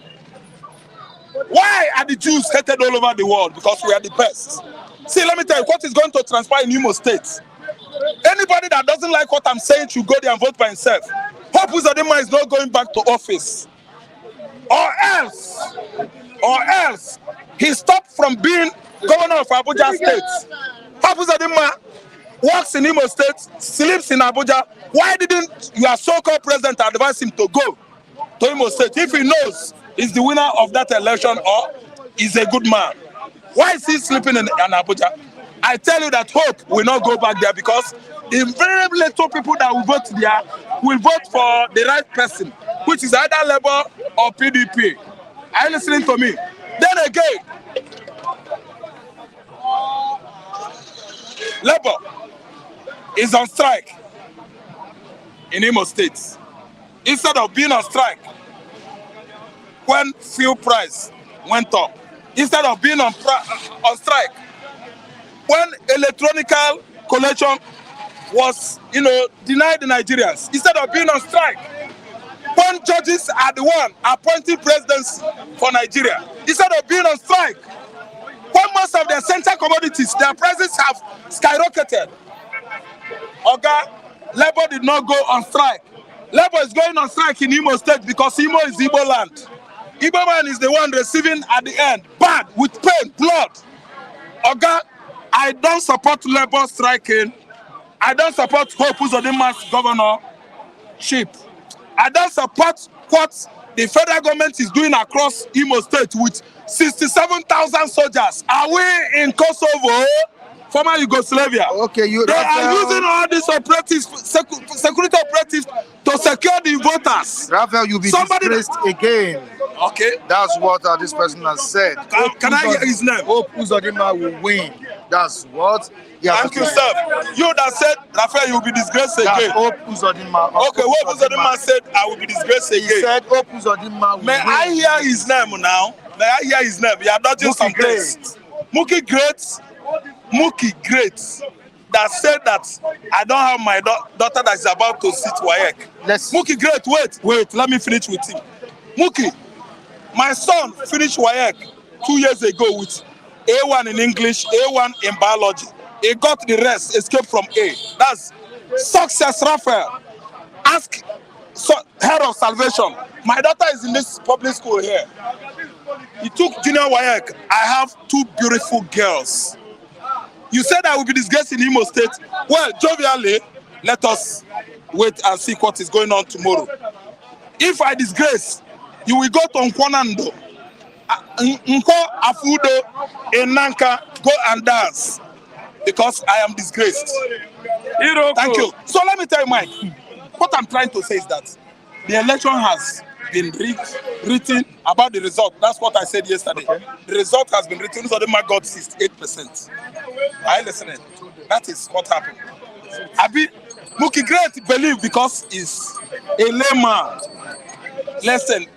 Why are the Jews hated all over the world? Because we are the best. See, let me tell you what is going to transpire in Imo State. Anybody that doesn't like what I'm saying should go there and vote by himself. Hope Uzodinma is not going back to office. Or else, he stopped from being governor of Abuja State. Hope Uzodinma works in Imo State, sleeps in Abuja. Why didn't your so-called president advise him to go to Imo State if he knows he's the winner of that election or is a good man? Why is he sleeping in Abuja? I tell you that Hope will not go back there because the very little people that will vote there will vote for the right person, which is either Labour or PDP. Are you listening to me? Then again, Labour is on strike in Imo State. Instead of being on strike when fuel price went up, instead of being on strike when electronical collection was, denied the Nigerians, instead of being on strike when judges are the one appointing presidency for Nigeria, instead of being on strike when most of their central commodities, their prices have skyrocketed. Oga, Labour did not go on strike. Labour is going on strike in Imo State because Imo is Igbo land. Igbo man is the one receiving at the end, bad, with pain, blood. Oga, I don't support Labour striking. I don't support Hope Uzodinma's governorship. I don't support what the federal government is doing across Imo State with 67,000 soldiers. Are we in Kosovo, former Yugoslavia? Okay, they are using all these operatives, security operatives, to secure the voters. Raphael, you'll be disgraced again. Okay. That's what this person has said. Can I hear his name? Hope Uzodinma will win. That's what. Thank you, sir. You that said, Raphael, you will be disgraced again. Hope Uzodinma. Okay, Hope Uzodinma said, I will be disgraced again. He said, Hope Uzodinma will win. May I hear his name now? May I hear his name? You are dodging some place. Mookie Great, that said that I don't have my daughter that is about to sit WAEC. Mookie Great, wait, let me finish with him. Mookie, my son finished WAEC 2 years ago with A1 in English, A1 in biology. He got the rest, escaped from A. That's success, Raphael. Ask Head of Salvation. My daughter is in this public school here. He took junior WAEC. I have 2 beautiful girls. You said I will be disgraced in Imo State. Well, jovially, let us wait and see what is going on tomorrow. If I disgrace, you will go to Nkwanando, Nko Afudo, Enanka, go and dance. Because I am disgraced. Thank you. So let me tell you, Mike, what I'm trying to say is that the election has been written about the result. That's what I said yesterday. Okay. The result has been written. Uzodinma got 68%. I listened. That is what happened. Mookie Great believe because he's a layman. Listen,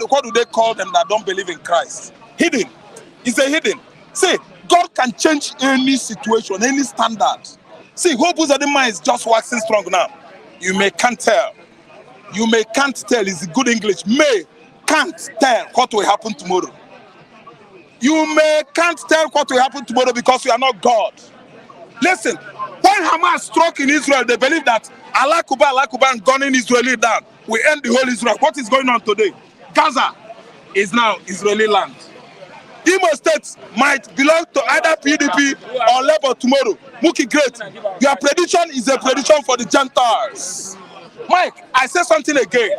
what do they call them that don't believe in Christ? Hidden. He's a hidden. See, God can change any situation, any standard. See, Hope Uzodinma is just waxing strong now. You can't tell. You can't tell is good English. Can't tell what will happen tomorrow. You can't tell what will happen tomorrow because you are not God. Listen, when Hamas struck in Israel, they believe that Allah Kuba and gunning Israeli down will end the whole Israel. What is going on today? Gaza is now Israeli land. Imo State might belong to either PDP or Labour tomorrow. Mookie Great, your prediction is a prediction for the Gentiles. Mike, I say something again.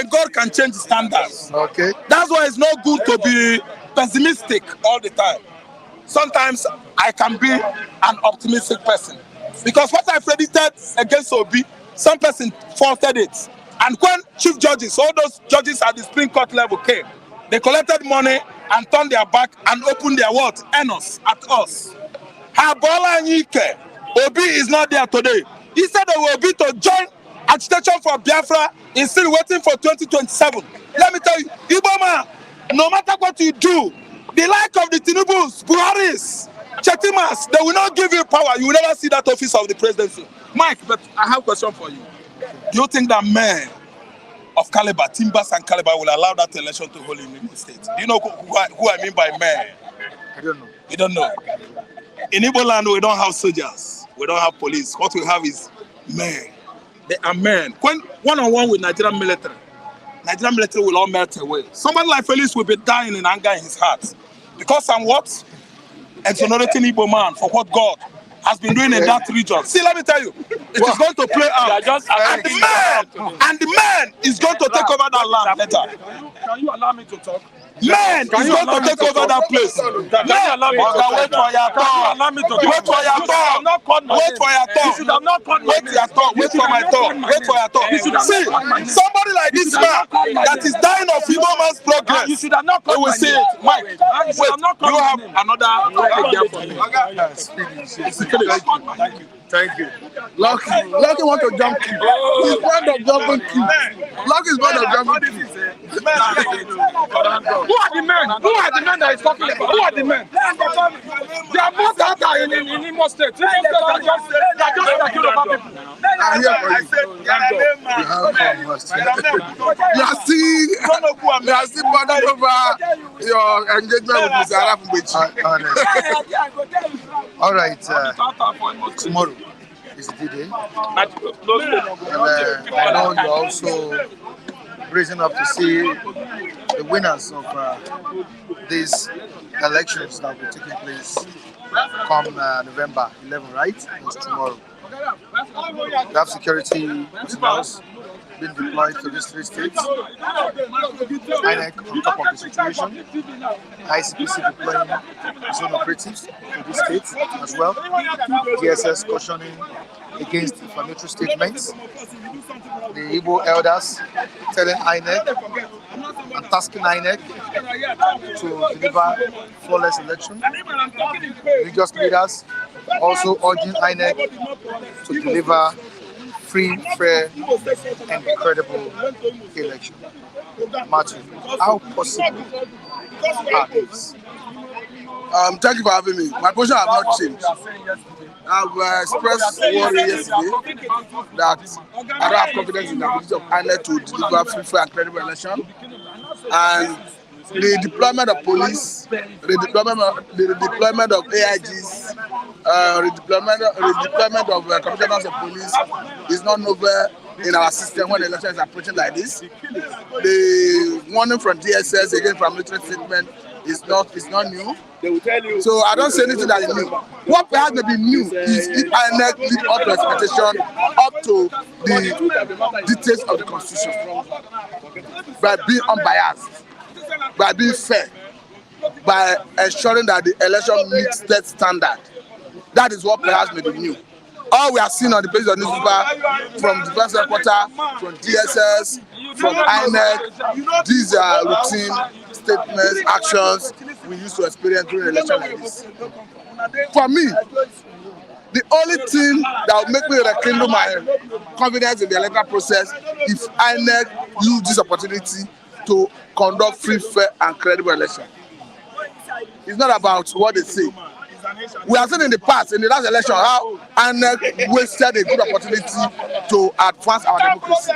God can change standards. Okay. That's why it's not good to be pessimistic all the time. Sometimes I can be an optimistic person. Because what I predicted against Obi, some person faulted it. And when chief judges, all those judges at the Supreme Court level came, they collected money and turned their back and opened their what? Enos at us. Habola Nyike, Obi is not there today. He said they will be to join agitation for Biafra. He's still waiting for 2027. Let me tell you, Iboma, No matter what you do, the like of the Tinubus, Buharis, Chetimas, they will not give you power. You will never see that office of the presidency. Mike, but I have a question for you. Do you think that men of caliber, Timbers and caliber, will allow that election to hold in Igbo State? Do you know who I mean by men? I don't know. You don't know. In Igbo land, we don't have soldiers. We don't have police. What we have is men. They are men. When one-on-one with Nigerian military will all melt away. Someone like Felix will be dying in anger in his heart. Because I'm what? Exonerating Igbo man for what God has been doing in that region. See, let me tell you, it is going to play out. And the man is going to take over that land later. Can you allow me to talk? Man is going to take over that place. Man, wait for your turn. Wait for your turn. Wait for your turn. You should have not called Wait for your turn. Wait for my turn. Wait for your turn. See, somebody like this man that is dying of Igbo man's progress. You should have not We called will see it. Mike, wait. You have another topic there for me. Thank you. Lucky want to jump queue. He's fond of jumping queue. Lucky is fond of jumping queue. Who are the men? Who are the men that is talking about? Who are the men? They are both out in Imo State. They are just accused of people. I'm here for you. You are still bothered over your engagement with Mr. Arafubechi. All right. Tomorrow is the day. And I know you're also raising up to see the winners of these elections that will be taking place come November 11, right? It's tomorrow. We have security personnel being deployed to these 3 states. INEC on top of the situation. ICPC deploying its own operatives to these states as well. DSS cautioning against inflammatory statements. The Igbo elders telling INEC and tasking INEC to deliver flawless election. Religious leaders also urging INEC to deliver free, fair, and credible election. Martin, how possible are these? Thank you for having me. My position has not changed. I've expressed worry yesterday that I don't have confidence in the ability of INEC to deliver free, fair, and credible election. And the deployment of police, the deployment of AIGs, redeployment of commissioners of police is not novel in our system when the election is approaching like this. The warning from DSS against paramilitary statement is not new. So I don't say anything that is new. What perhaps may be new is if INEC live up to expectation, up to the details of the constitution, by being unbiased, by being fair, by ensuring that the election meets state standard. That is what perhaps may be new. All we are seeing on the pages of newspaper, from defense headquarters, from DSS, from INEC, these are routine statements, actions we used to experience during an election like this. For me, the only thing that will make me rekindle my confidence in the electoral process is INEC use this opportunity to conduct free, fair, and credible election. It's not about what they say. We have seen in the past, in the last election, how INEC wasted a good opportunity to advance our democracy.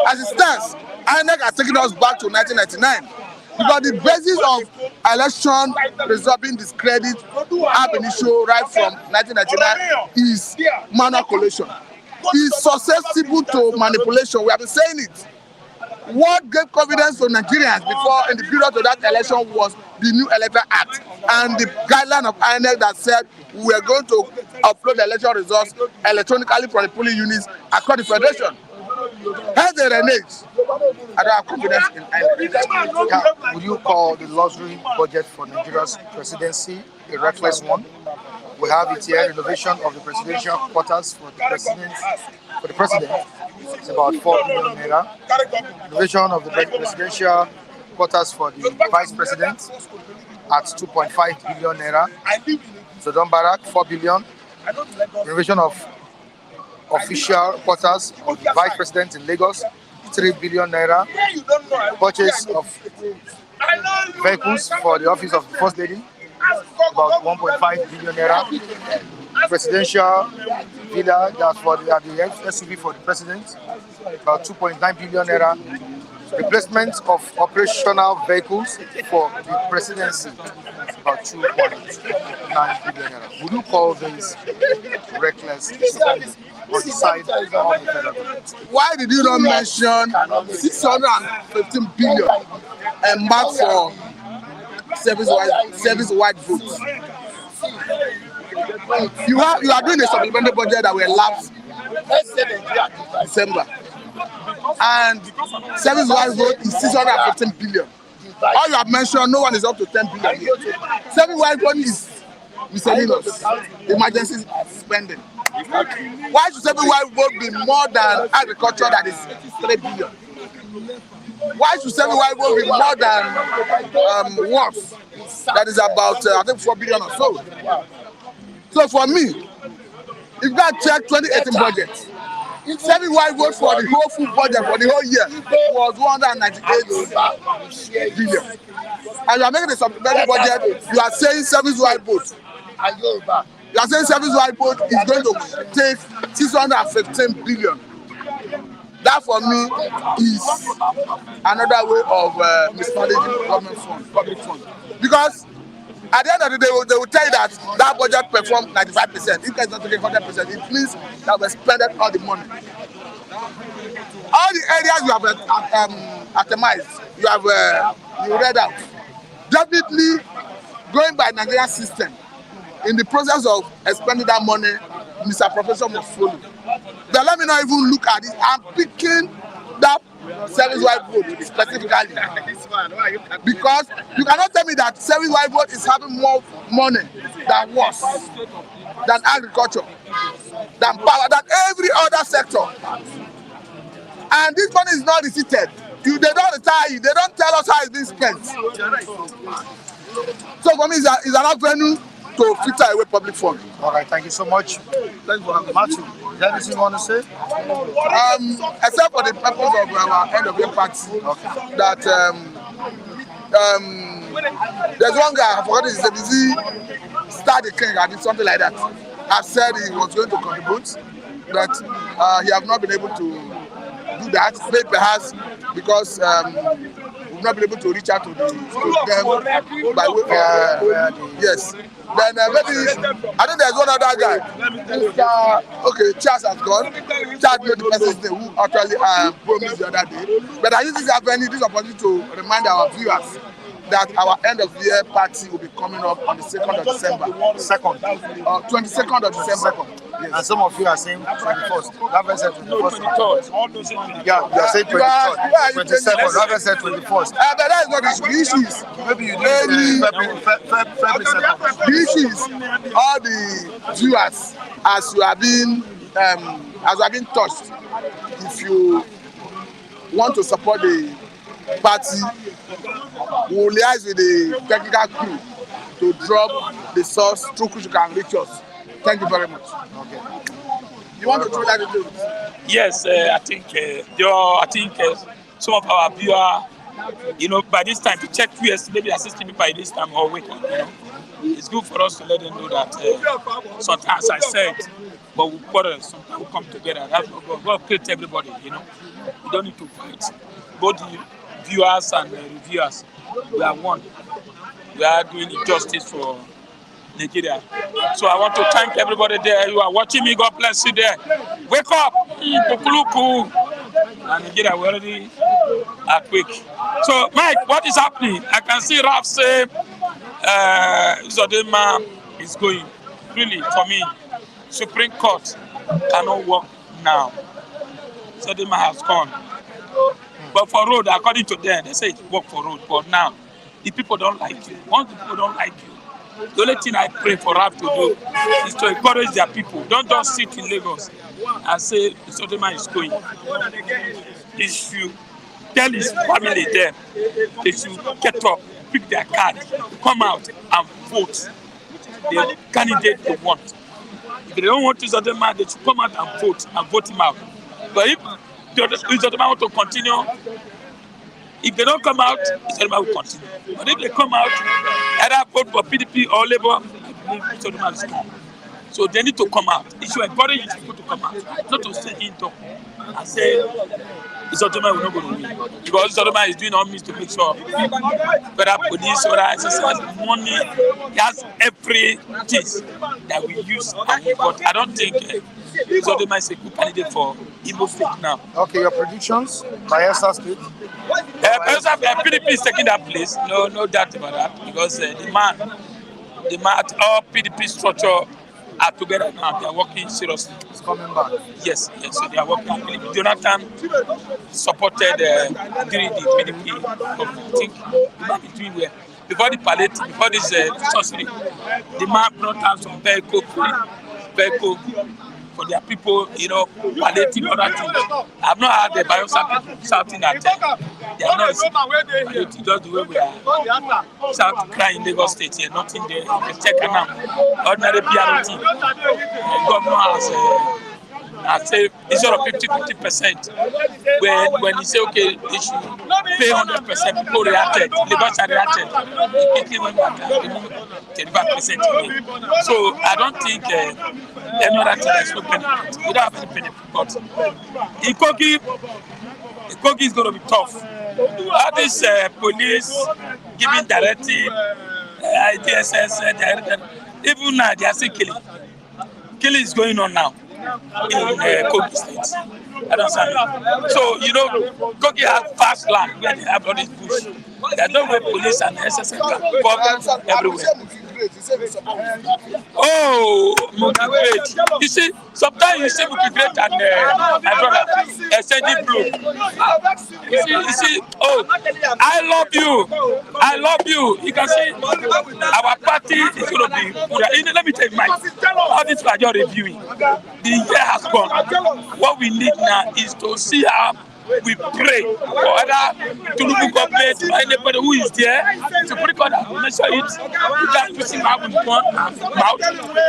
As it stands, INEC has taken us back to 1999. Because the basis of election result being discredited ab initio right from 1999 is manual collation. It's susceptible to manipulation. We have been saying it. What gave confidence to Nigerians before in the period of that election was the new Electoral Act and the guideline of INEC that said we are going to upload the election results electronically from the polling units across the federation. Hence the renege. I don't have confidence in INEC. Yeah. Would you call the luxury budget for Nigeria's presidency a reckless one? We have it here, renovation of the presidential quarters for the president. It's about 4 billion naira. Renovation of the presidential quarters for the vice president at 2.5 billion naira. So Barak, 4 billion. Renovation of official quarters of the vice president in Lagos, 3 billion naira. Purchase of vehicles for the office of the First Lady, about 1.5 billion naira. Presidential villa that's for the SUV for the president, about 2.9 billion naira. Replacement of operational vehicles for the presidency, about 2.9 billion naira. Would you call this reckless spending on the side of the federal government? Why did you not mention 615 billion marked for service-wide votes? You are doing a supplementary budget that will lapse December, and service-wide vote is 615 billion. All you have mentioned, no one is up to 10 billion. Service-wide vote is miscellaneous, emergency spending. Why should service-wide vote be more than agriculture that is 3 billion? Why should service-wide vote be more than works that is about I think 4 billion or so? So for me, if you can check 2018 budget, service-wide vote for the whole full budget for the whole year was 198 billion. And you are making a supplementary budget, you are saying service-wide vote. You are saying service-wide vote is going to take 615 billion. That for me is another way of mismanaging government funds, public funds. Because at the end of the day, they will tell you that that budget performed 95%. If it's not taking 100%, it means that we spent all the money. All the areas you have atomized, you have you read out. Definitely going by Nigerian system, in the process of expending that money, misappropriation must follow. But let me not even look at it. I'm picking that service-wide vote specifically because you cannot tell me that service-wide vote is having more money than was, than agriculture, than power, than every other sector. And this money is not receipted. They don't retire you. They don't tell us how it's being spent. So for me, it's an venue to filter away public funds. All right, thank you so much. Thank you for having me. Matthew, is there anything you want to say? Except for the purpose of our end of year party, that there's one guy, I forgot his name, is he Star the King, I did something like that. I said he was going to contribute, but he have not been able to do that. Maybe perhaps because we've not been able to reach out to them by way of yes. Then maybe I think there's one other guy. Okay, Charles has gone. Charles made the person's name who actually promised the other day. But I use this opportunity to remind our viewers that our end of the year party will be coming up on the 2nd of December. 22nd of December. Yes. And some of you are saying 21st. Raven said 21st. Yeah, you are saying 23rd. 22nd. Raven said 21st. But that is not the issue. Maybe you didn't February 2nd. The issue is all the viewers, as you have been touched, if you want to support the party, we will liaise with the technical crew to drop the source through which you can reach us. Thank you very much. Okay. You want to throw that into it? Yes, I think some of our viewers, by this time to check QS, maybe assisting by this time or wake up. It's good for us to let them know that sometimes I said, but we quarrel, sometimes we come together. That's what God created everybody. You don't need to fight. Both the viewers and the reviewers, we are one. We are doing justice for Nigeria. So I want to thank everybody there. You are watching me. God bless you there. Wake up! And Nigeria, we already are quick. So, Mike, what is happening? I can see Ralph say Zodema is going. Really, for me, Supreme Court cannot work now. Zodema has gone. But for road, according to them, they say it work for road. But now, the people don't like you. Once the people don't like you, the only thing I pray for Ralph to do is to encourage their people. Don't just sit in Lagos and say Zodema is going. He should tell his family there, they should get up, pick their card, come out and vote the candidate they want. If they don't want Zodema, they should come out and vote him out. But if Zodema want to continue If they don't come out, Isodoma will continue. But if they come out, either vote for PDP or Labour, I believe Isodoma is coming. So they need to come out. It should encourage people to come out, not to stay in talk and say Isodoma will not go to win. Because Isodoma is doing all means to make sure whether police or SSS money, he has everything that we use. But I don't think Isodoma is a good candidate for Igbo State now. Okay, your predictions? Bayelsa State? Bayelsa PDP is taking that place. No doubt about that. Because the man, all PDP structure are together now. They are working seriously. It's coming back. Yes. So they are working. Jonathan supported during the PDP. I think the man is doing well. Before the palliative, before this sorcery, the man brought out some vehicle for their people, palliative other things. I've not heard the Bayelsa people shouting that they are not palliative, just the way we are shout crying in Lagos State here, nothing there. Check now. Ordinary PRT. Governor has say instead of 50%, when he say okay, they should pay 100%, people reacted, Lagos reacted, he quickly went back and removed 35%. So I don't think any other thing is no benefit. We don't have any benefit. But in Kogi is going to be tough. All this police giving directive, IDSS directive, even now they are still killing. Killing is going on now in Kogi State. I don't understand. So, Kogi has vast land where they have all this bush. There's no way police and SSS can cover everywhere. Oh, Muki Great. You see, sometimes you see Muki Great and my brother, exchanging blue. You see, oh, I love you. You can see our party is going to be, let me tell you, Mike, all this we are just reviewing. The year has gone. What we need now is to see how we pray for other Tinubu government or anybody who is there to put God and measure it. We can't push him out with one mouth. The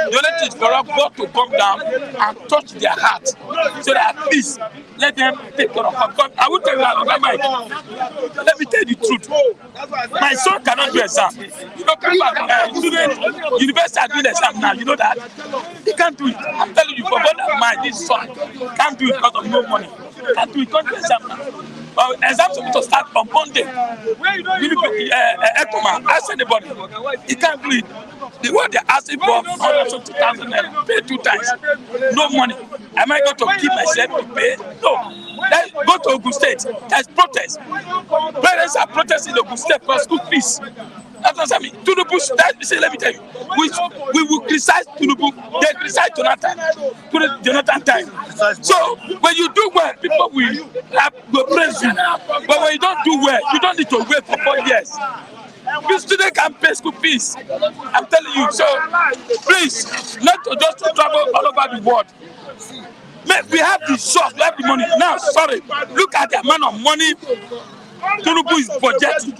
only thing is for us God to come down and touch their heart so that at least let them take care of us. God, I will tell you that, Mike. Let me tell you the truth. My son cannot do exam. University are doing exam now. You know that? He can't do it. I'm telling you, for God and mine, this son can't do it because of no money. Can't do it. Can't do exam now. Exams are supposed to start on Monday. Ekoma, ask anybody. He can't do it. The one they're asking for 150,000 and pay 2 times. No money. Am I going to keep myself to pay? No. Then go to Ogun State. There's protest. Parents are protesting in Ogun State for school fees. That's what I mean. Tinubu, let me tell you, we will criticize Tinubu, they criticize Jonathan, put it Jonathan time. So when you do well, people will praise you. But when you don't do well, you don't need to wait for 4 years. You students can pay school fees. I'm telling you. So please, not to just to travel all over the world. We have the source, we have the money. Now, sorry, look at the amount of money Tinubu is budgeting.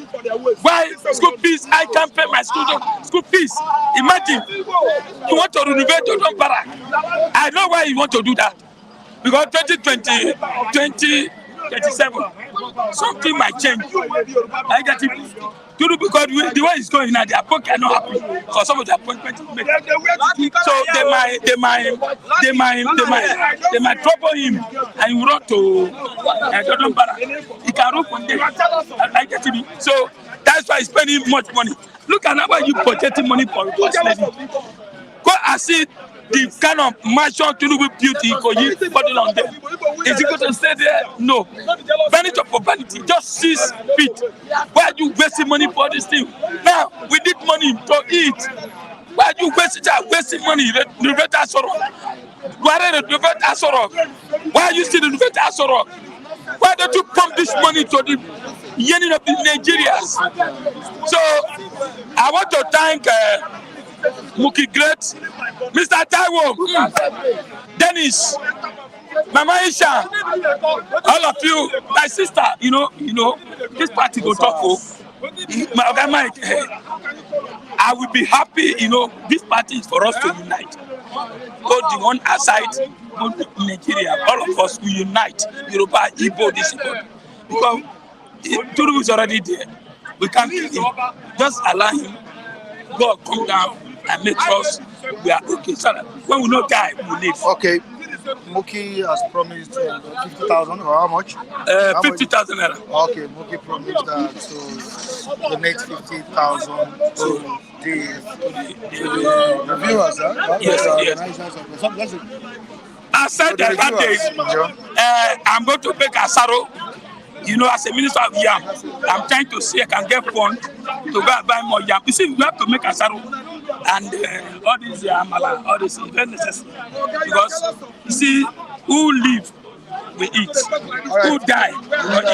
Why school fees? I can't pay my school fees. Imagine you want to renovate your own barrack. I know why you want to do that. Because 2027, something might change. I get it. Because the way it's going now, their pocket are not happy for some of the appointments. So they might trouble him and he will run to Jordan Barra. He can run from there. I get it. So that's why he's spending much money. Look at how you projecting money for us. Go and see the kind of mansion Tinubu built in Kogi, body on there. Is he going to stay there? No. Vanity for vanity, just 6 feet. Why are you wasting money for this thing? Now, we need money to eat. Why are you wasting money? Renovate Asoro. Why are you still renovate Asoro? Why don't you pump this money to the yearning of the Nigerians? So, I want to thank Muki Great, Mr. Taiwo, Dennis, Mama Isha, all of you, my sister, you know, this party go talk my Oga Mike, I will be happy, this party is for us to unite. Go the one aside, go to Nigeria, all of us will unite, Yoruba, Igbo, this, because Tinubu is already there. We can't kill him. Just allow him. God come down and make us we are okay. So when we no die, we live. Okay. Muki has promised 50,000 or how much? 50,000 naira. Okay, Muki promised that to donate 50,000 to the viewers. Yes. I said that day, I'm going to make asaro. You know, as a minister of yam, I'm trying to see I can get funds to go and buy more yam. You see, we have to make asaro, and all these amala, all this is very necessary because you see, who live, we eat. Who die, we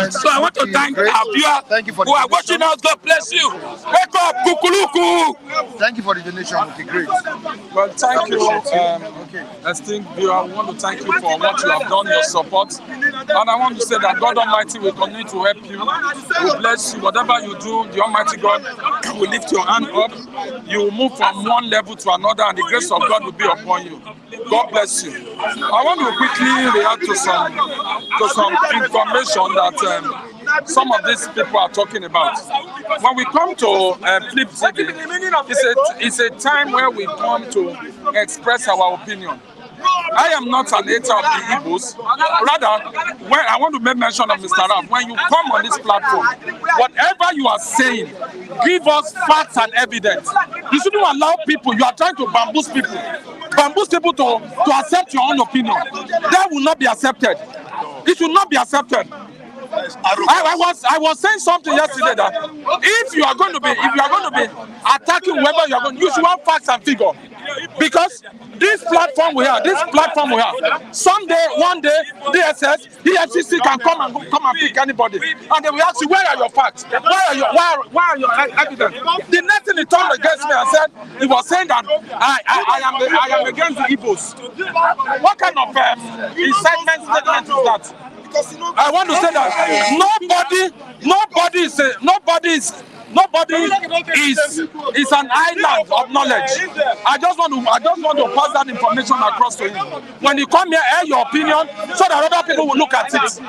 eat. So I want to thank our viewers who are watching us. God bless you. Wake up, Kukuluku. Thank you for the donation, Muki. Great. Well, thank you, esteemed viewer. We want to thank you for what you have done, your support. And I want to say that God Almighty will continue to help you. Will bless you. Whatever you do, the Almighty God will lift your hand up. You will move from one level to another, and the grace of God will be upon you. God bless you. I want to quickly react to some information that some of these people are talking about. When we come to Flip TV, it's a time where we come to express our opinion. I am not an hater of the Igbos. Rather, when I want to make mention of Mr. Raf, when you come on this platform, whatever you are saying, give us facts and evidence. You shouldn't allow people, you are trying to bamboozle people to accept your own opinion. That will not be accepted. It should not be accepted. I was saying something yesterday that if you are going to be attacking whoever you are going, you should have facts and figure. Because this platform we have, someday, one day, DSS, EFCC can come and pick anybody, and they will ask you, where are your facts? Where are your evidence? The next thing he turned against me and said, he was saying that I am against the Igbos. What kind of incitement statement is that? I want to say that nobody is an island of knowledge. I just want to pass that information across to you. When you come here, air your opinion so that other people will look at it.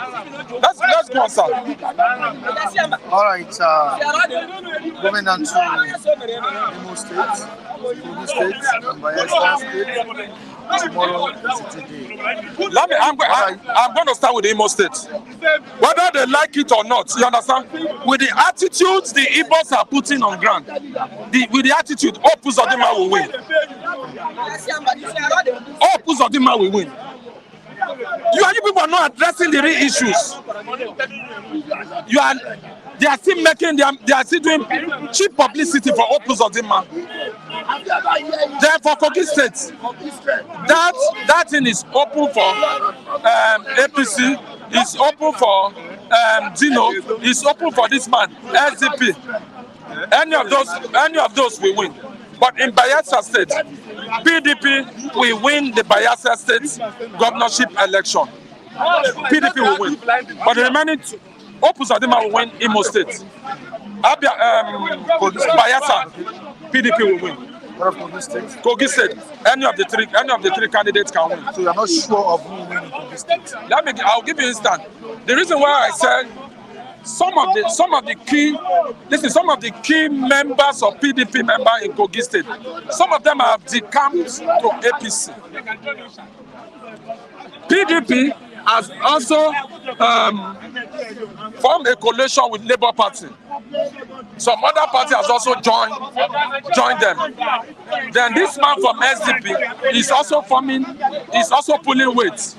Let's go on, sir. All right, going on to Imo State, Kogi State, and Bayelsa State. Tomorrow is today. I'm going to start with the Imo State. Whether they like it or not, you understand? With the attitudes the Igbos are putting on ground, with the attitude, Opus Odima will win. Opus Odima will win. You people are not addressing the real issues. They are still doing cheap publicity for Opus Odima. Then for Kogi State, that thing is open for APC, it's open for Dino, it's open for this man, SDP. Any of those will win. But in Bayelsa State, PDP will win the Bayelsa State governorship election. PDP will win. But the remaining Opus Odima will win Imo State. Bayelsa, PDP will win. Kogi State, any of the three candidates can win. So you are not sure of who will win in Kogi State? I'll give you an instant. The reason why I said some of the key members of PDP member in Kogi State, some of them have decamped to APC. PDP has also formed a coalition with Labour Party. Some other party has also joined them. Then this man from SDP is also pulling weight.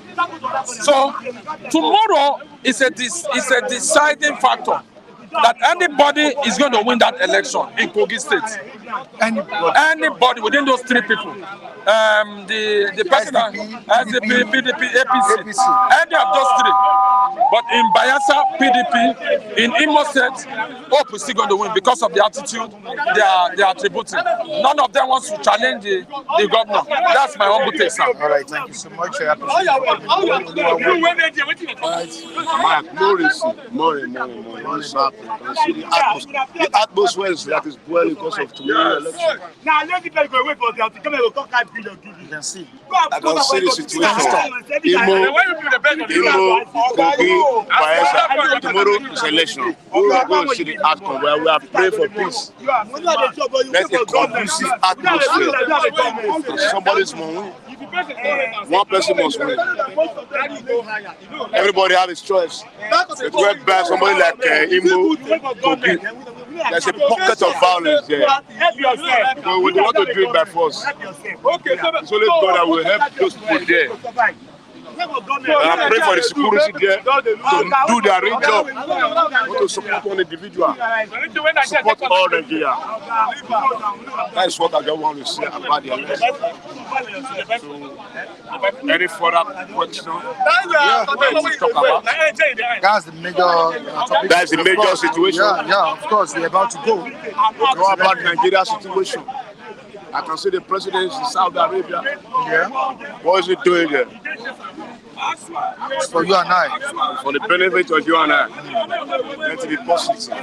So tomorrow is a deciding factor that anybody is going to win that election in Kogi State. Anybody within those three people. The president, SDP, PDP, APC, any of those three. But in Bayelsa, PDP, in Imo State, Hope is still going to win because of the attitude they are attributing. None of them wants to challenge the governor. That's my humble take, sir. All right, thank you so much. More can see the atmosphere that is boiling because of tomorrow's election. You can see. I can see the situation. Imo, Kogi, Bayelsa. Tomorrow is election. We are going to see the outcome where we are praying for peace. Let a conducive atmosphere. Somebody's win. One person must win. Everybody has his choice. If we have bad somebody like Imo, Kogi, there's a pocket of violence there. Because we don't want to do it by force. It's only God that will help those people there. And I pray for the security there to do their real job, not to support one individual, support all Nigeria. That is what I don't want to say about the election. So, any further question? We'll talk about. That's the major topic. That's the major situation. Yeah, of course, we're about to go. What about Nigeria's situation? I can see the president in Saudi Arabia. Yeah. What is he doing there? It's for you and I. For the benefit of you and I. Let's be positive.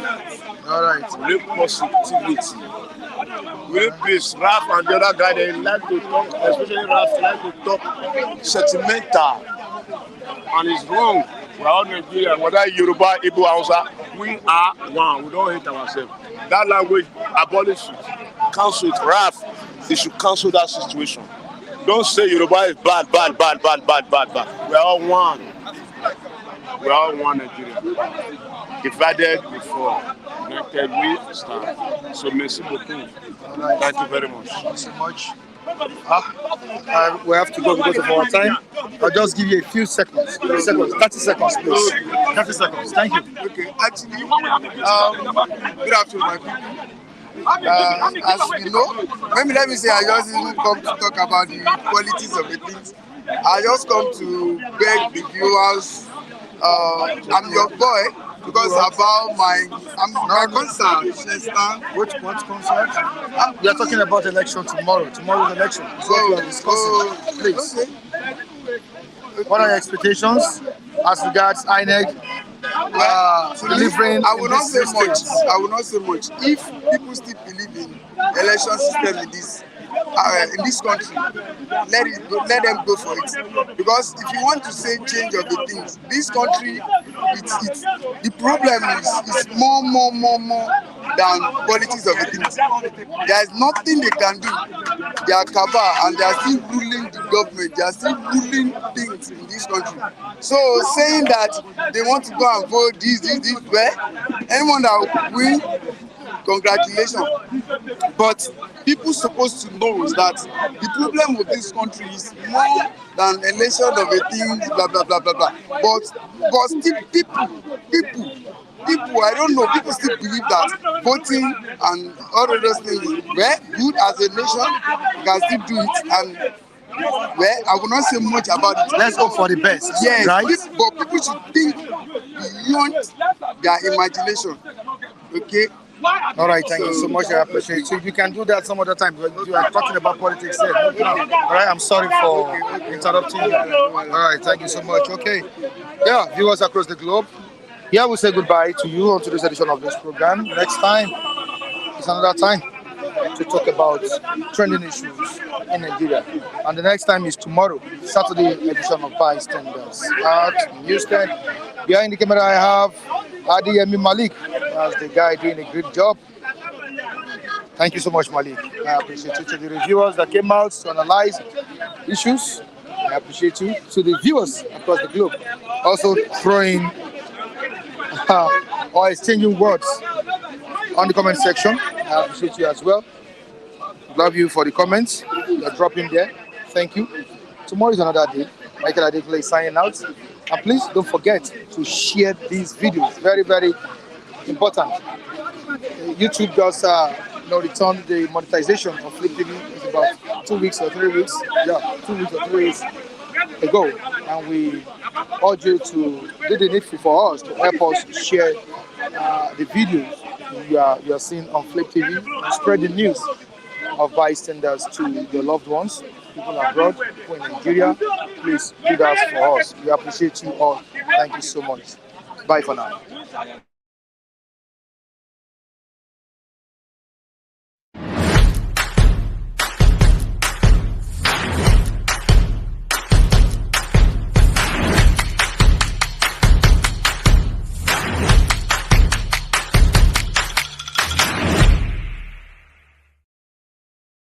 All right. We need positivity. We need peace. Raf and the other guy, they like to talk, especially Raf, like to talk sentimental. And it's wrong. We're all Nigerian, whether Yoruba, Igbo, Hausa, we are one. We don't hate ourselves. That language, abolish it. Cancel it. Raf, they should cancel that situation. Don't say Yoruba is bad. We are all one. We are all one Nigeria. Divided before, united we stand. So merci beaucoup. Thank you very much. Thank you so much. We have to go because of our time. I'll just give you a few seconds. 30 seconds, please. 30 seconds. Thank you. Okay, actually, good afternoon, my people. As we know, let me say, I just didn't come to talk about the qualities of the things. I just come to beg the viewers. I'm your boy because about my concern. Which concern? We are talking about election tomorrow. Tomorrow's election is what we are discussing. Please. Okay. What are your expectations as regards INEC? Delivering. I will not say much. I will not say much. If people still believe in election system in this country, let them go for it. Because if you want to say change of the things, this country, it's the problem is more than politics of the things. There is nothing they can do. They are cabal and they are still ruling the government. They are still ruling things in this country. So saying that they want to go and vote this, well, anyone that will win, congratulations. But people supposed to know that the problem with this country is more than election of a thing, blah blah blah blah blah. But still people, I don't know, people still believe that voting and all of those things, well, good as a nation, we can still do it. And well, I will not say much about it. Let's hope for the best. Yes, right? But people should think beyond their imagination. Okay. All right, thank you so much. I appreciate it. So you can do that some other time. You are talking about politics there. All right, I'm sorry for interrupting you. All right, thank you so much. Okay. Yeah, viewers across the globe. Here we say goodbye to you on today's edition of this program. Next time is another time to talk about trending issues in Nigeria. And the next time is tomorrow, Saturday edition of Bystanders at Houston. Behind the camera, I have Adiyemi Malik as the guy doing a great job. Thank you so much, Malik. I appreciate you. To the reviewers that came out to analyze issues, I appreciate you. To the viewers across the globe, also throwing or exchanging words on the comment section. I appreciate you as well. Love you for the comments you're dropping there. Thank you. Tomorrow is another day. Michael Adekunle is signing out. And please don't forget to share these videos. Very, very important. YouTube just returned the monetization of Flip TV. It's about 2 weeks or 3 weeks. Yeah, 2 weeks or 3 weeks ago. And we urge you to do the needful for us to help us share the videos you are seeing on Flip TV and spread the news of bystanders to your loved ones, people abroad, people in Nigeria. Please do that for us. We appreciate you all. Thank you so much. Bye for now.